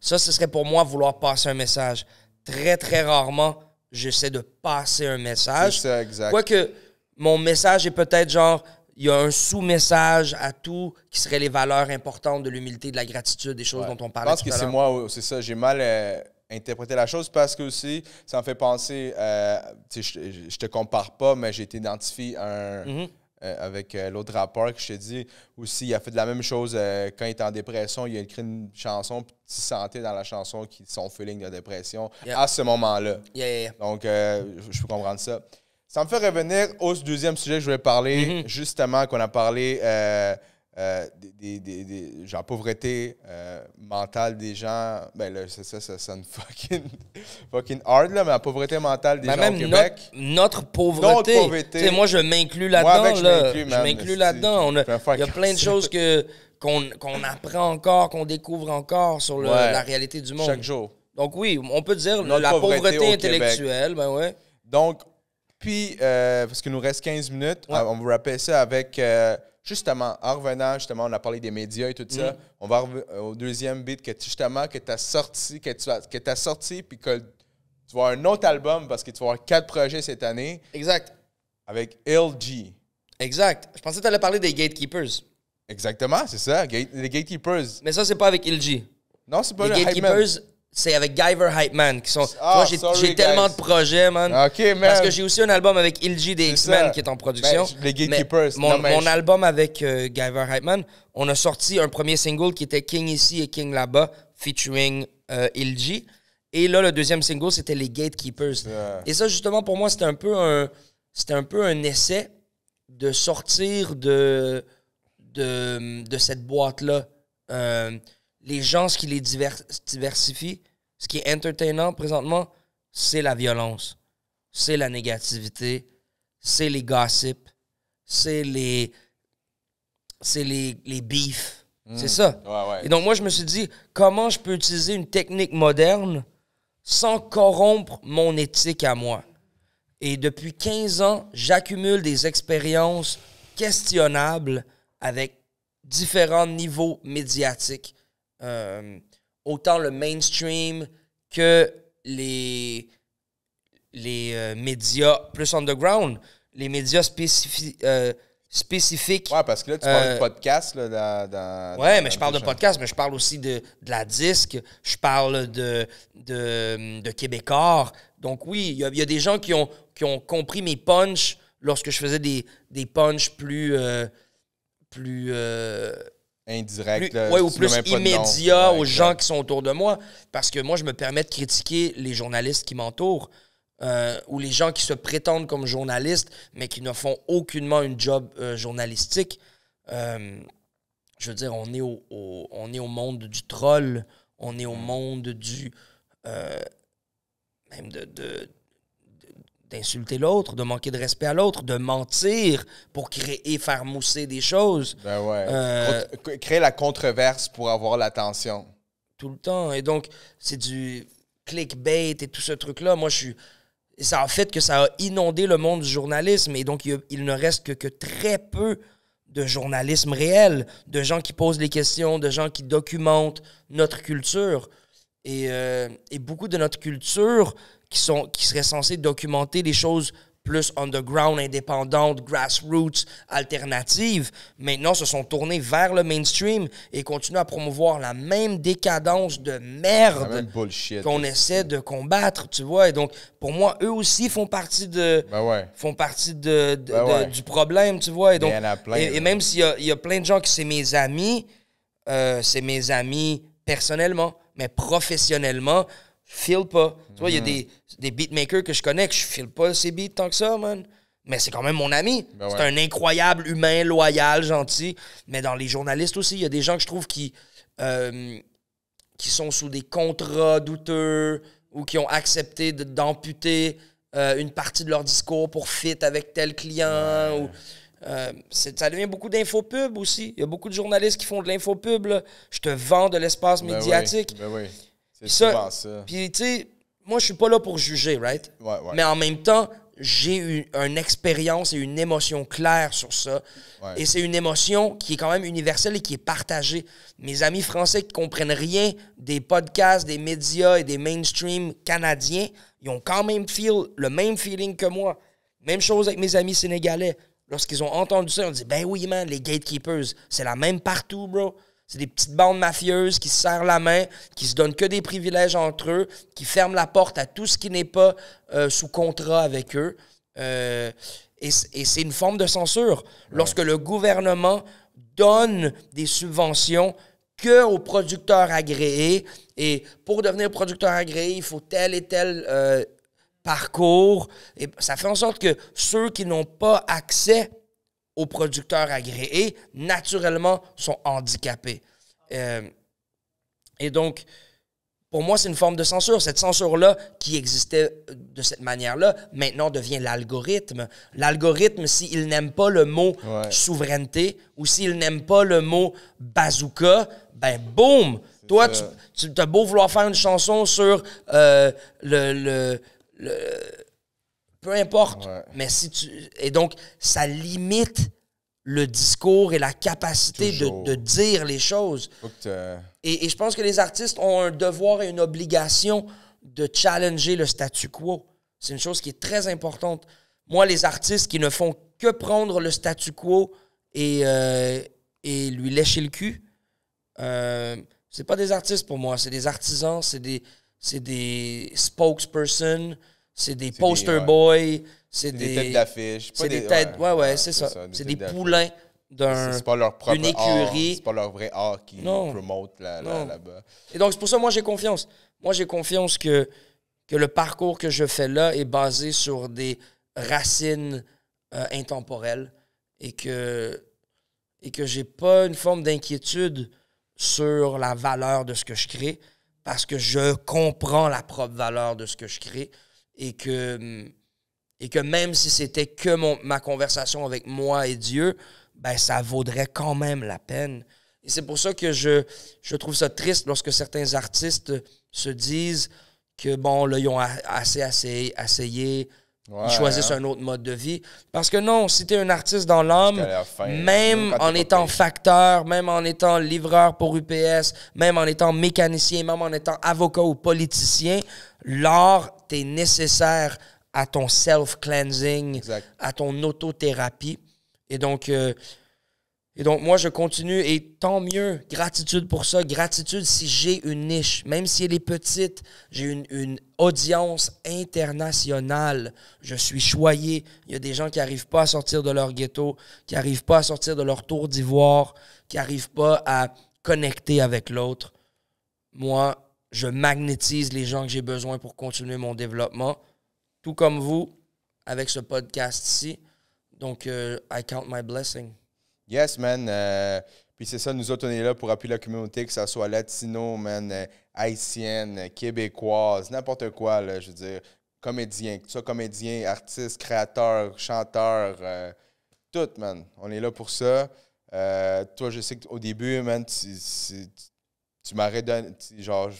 Ça, ce serait pour moi vouloir passer un message. Très, très rarement, j'essaie de passer un message. C'est ça, exact. Quoique, mon message est peut-être genre... Il y a un sous-message à tout qui serait les valeurs importantes de l'humilité, de la gratitude, des choses dont on parlait tout à l'heure. Je pense que c'est moi, c'est ça. J'ai mal interprété la chose parce que aussi, ça me fait penser, je te compare pas, mais j'ai été identifié avec l'autre rappeur que je t'ai dit. Aussi, il a fait de la même chose quand il était en dépression. Il a écrit une chanson, puis tu sentais dans la chanson son feeling de dépression à ce moment-là. Donc, je peux comprendre ça. Ça me fait revenir au deuxième sujet que je voulais parler, justement, qu'on a parlé genre pauvreté mentale des gens. Ben là, ça sonne fucking hard, là, mais la pauvreté mentale des gens au Québec. Notre pauvreté. Moi, je m'inclus là-dedans. Je m'inclus là-dedans. Il y a plein de choses qu'on apprend encore, qu'on découvre encore sur la réalité du monde. Chaque jour. Donc oui, on peut dire la pauvreté intellectuelle. Ben ouais. Donc, puis, parce qu'il nous reste 15 minutes, on va rappeler ça avec, justement, en revenant, justement, on a parlé des médias et tout ça. On va au deuxième beat que tu as sorti, puis que tu vas avoir un autre album parce que tu vas avoir 4 projets cette année. Exact. Avec LG. Exact. Je pensais que tu allais parler des Gatekeepers. Exactement, c'est ça, les Gatekeepers. Mais ça, c'est pas avec LG. Non, c'est pas les Gatekeepers. C'est avec Guyver Hype Man. J'ai tellement de projets, man. Okay, man. Parce que j'ai aussi un album avec LG des X-Men qui est en production. Les Gatekeepers. Mon album avec Guyver Hype Man, on a sorti un premier single qui était King ici et King là-bas, featuring LG. Et là, le deuxième single, c'était les Gatekeepers. Et ça, justement, pour moi, c'était un peu un essai de sortir de cette boîte-là. Les gens, ce qui les diversifie, ce qui est entertainant présentement, c'est la violence, c'est la négativité, c'est les gossips, c'est les beefs. C'est ça. Ouais. Et donc, moi, je me suis dit, comment je peux utiliser une technique moderne sans corrompre mon éthique à moi? Et depuis 15 ans, j'accumule des expériences questionnables avec différents niveaux médiatiques. Autant le mainstream que les médias plus underground, les médias spécifiques. Ouais, parce que là, tu parles de podcast. Là, mais je parle de podcast, mais je parle aussi de la disque, je parle de Québécois. Donc oui, il y a des gens qui ont compris mes punchs lorsque je faisais des punchs plus indirect, ou plus immédiat aux gens qui sont autour de moi. Parce que moi, je me permets de critiquer les journalistes qui m'entourent ou les gens qui se prétendent comme journalistes, mais qui ne font aucunement une job journalistique. Je veux dire, on est au monde du troll, on est au monde du... même d'insulter l'autre, de manquer de respect à l'autre, de mentir pour faire mousser des choses. Ben ouais. Créer la controverse pour avoir l'attention. Tout le temps. Et donc, c'est du clickbait et tout ce truc-là. Moi, ça a fait que ça a inondé le monde du journalisme. Et donc, il ne reste que très peu de journalisme réel, de gens qui posent les questions, de gens qui documentent notre culture. Et beaucoup de notre culture qui seraient censés documenter les choses plus underground, indépendante, grassroots, alternative, maintenant se sont tournés vers le mainstream et continuent à promouvoir la même décadence de La merde même bullshit. qu'on essaie de combattre, tu vois. Et donc, pour moi, eux aussi font partie Ben ouais. du problème, tu vois. Et donc, il y en a plein, et là. même s'il y a plein de gens qui c'est mes amis personnellement, mais professionnellement, je file pas. Tu vois, il y a des beatmakers que je connais que je file pas ces beats tant que ça, man. Mais c'est quand même mon ami. Ben c'est ouais. un incroyable humain, loyal, gentil. Mais dans les journalistes aussi, il y a des gens que je trouve qui sont sous des contrats douteux ou qui ont accepté d'amputer une partie de leur discours pour fit avec tel client. Ou, ça devient beaucoup d'infopub aussi. Il y a beaucoup de journalistes qui font de l'infopub. Là. Je te vends de l'espace médiatique. Ben oui. C'est Ça, souvent ça. Puis, tu sais, moi, je suis pas là pour juger, right? Ouais. Mais en même temps, j'ai eu une expérience et une émotion claire sur ça. Ouais. Et c'est une émotion qui est quand même universelle et qui est partagée. Mes amis français qui comprennent rien des podcasts, des médias et des mainstream canadiens, ils ont quand même le même feeling que moi. Même chose avec mes amis sénégalais. Lorsqu'ils ont entendu ça, ils ont dit « Ben oui, man, les gatekeepers, c'est la même partout, bro. » C'est des petites bandes mafieuses qui se serrent la main, qui se donnent que des privilèges entre eux, qui ferment la porte à tout ce qui n'est pas sous contrat avec eux. Et c'est une forme de censure. Lorsque le gouvernement donne des subventions qu'aux producteurs agréés, et pour devenir producteur agréé, il faut tel et tel parcours. Et ça fait en sorte que ceux qui n'ont pas accès aux producteurs agréés, naturellement, sont handicapés. Et donc, pour moi, c'est une forme de censure. Cette censure-là, qui existait de cette manière-là, maintenant devient l'algorithme. L'algorithme, s'il n'aime pas le mot souveraineté ou s'il n'aime pas le mot bazooka, ben boum! Toi, tu as beau vouloir faire une chanson sur peu importe. Ouais. Mais si et donc, ça limite le discours et la capacité de dire les choses. Et je pense que les artistes ont un devoir et une obligation de challenger le statu quo. C'est une chose qui est très importante. Moi, les artistes qui ne font que prendre le statu quo et lui lécher le cul, c'est pas des artistes pour moi. C'est des artisans, c'est des spokespersons, c'est des poster boys, c'est des têtes d'affiche. C'est des têtes, c'est ça. C'est des poulains d'une écurie. C'est pas leur vrai art qui promote là-bas. Et donc, c'est pour ça que moi, j'ai confiance. Moi, j'ai confiance que le parcours que je fais là est basé sur des racines intemporelles et que j'ai pas une forme d'inquiétude sur la valeur de ce que je crée parce que je comprends la propre valeur de ce que je crée. Et que même si c'était que ma conversation avec moi et Dieu, ben ça vaudrait quand même la peine. Et c'est pour ça que je trouve ça triste lorsque certains artistes se disent que, bon, là, ils ont assez essayé, ils choisissent un autre mode de vie. Parce que non, si t'es un artiste dans l'âme, même en étant facteur, même en étant livreur pour UPS, même en étant mécanicien, même en étant avocat ou politicien, l'art t'est nécessaire à ton self-cleansing, à ton autothérapie. Et donc, moi, je continue et tant mieux. Gratitude pour ça. Gratitude si j'ai une niche. Même si elle est petite, j'ai une audience internationale. Je suis choyé. Il y a des gens qui n'arrivent pas à sortir de leur ghetto, qui n'arrivent pas à sortir de leur tour d'ivoire, qui n'arrivent pas à connecter avec l'autre. Moi, je magnétise les gens que j'ai besoin pour continuer mon développement. Tout comme vous, avec ce podcast-ci. Donc, I count my blessing. Yes, man. Puis c'est ça, nous autres, on est là pour appuyer la communauté, que ça soit latino, man, haïtienne, québécoise, n'importe quoi, là, je veux dire, comédien, que tu sois comédien, artiste, créateur, chanteur, tout, man. On est là pour ça. Toi, je sais qu'au début, man, tu m'aurais donné, genre,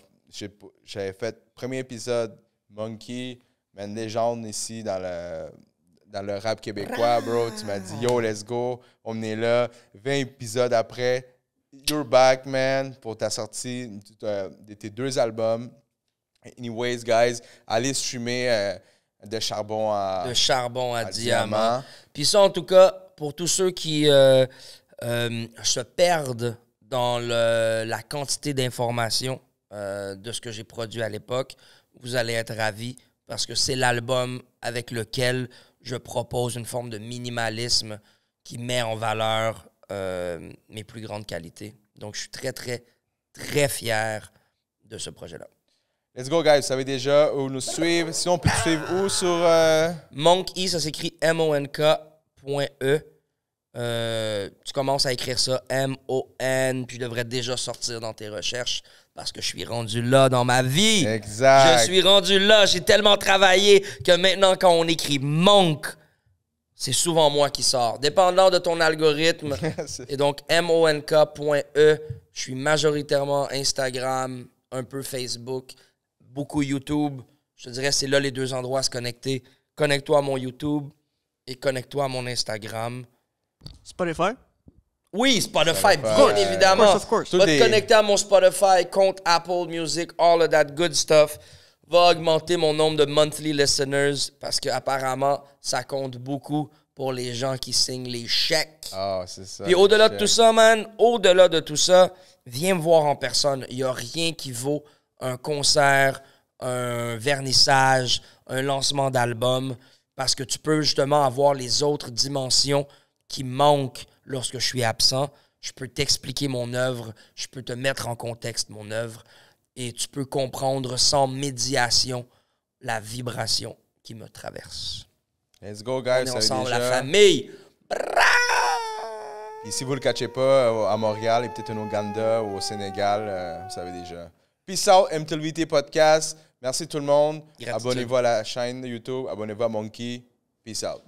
j'avais fait premier épisode, Monkey, man, légende ici dans le rap québécois, bro. Tu m'as dit, yo, let's go. On est là. 20 épisodes après, you're back, man, pour ta sortie de tes 2 albums. Anyways, guys, allez streamer De charbon à, diamant. Puis ça, en tout cas, pour tous ceux qui se perdent dans la quantité d'informations de ce que j'ai produit à l'époque, vous allez être ravis parce que c'est l'album avec lequel je propose une forme de minimalisme qui met en valeur mes plus grandes qualités. Donc, je suis très, très, très fier de ce projet-là. Let's go, guys. Vous savez déjà où nous suivre. Sinon, on peut te suivre où sur... Monk.e, ça s'écrit monk.e. Tu commences à écrire ça, M-O-N, puis je devrais déjà sortir dans tes recherches parce que je suis rendu là dans ma vie. Exact. Je suis rendu là. J'ai tellement travaillé que maintenant, quand on écrit Monk, c'est souvent moi qui sors. Dépendant de ton algorithme. Et donc, monk.e. Je suis majoritairement Instagram, un peu Facebook, beaucoup YouTube. Je te dirais, c'est là les deux endroits à se connecter. Connecte-toi à mon YouTube et connecte-toi à mon Instagram. Spotify? Oui, Spotify, bien évidemment. Of course. Va te connecter à mon Spotify, compte Apple Music, all of that good stuff. Va augmenter mon nombre de monthly listeners parce qu'apparemment, ça compte beaucoup pour les gens qui signent les chèques. Ah, c'est ça. Puis au-delà de tout ça, man, au-delà de tout ça, viens me voir en personne. Il n'y a rien qui vaut un concert, un vernissage, un lancement d'album parce que tu peux justement avoir les autres dimensions qui manquent lorsque je suis absent. Je peux t'expliquer mon œuvre, je peux te mettre en contexte mon œuvre et tu peux comprendre sans médiation la vibration qui me traverse. Let's go, guys. On est ensemble, la famille. Et si vous ne le catchez pas à Montréal et peut-être en Ouganda ou au Sénégal, vous savez déjà. Peace out, MTLVT Podcast. Merci tout le monde. Gratitude. Abonnez-vous à la chaîne YouTube. Abonnez-vous à Monkey. Peace out.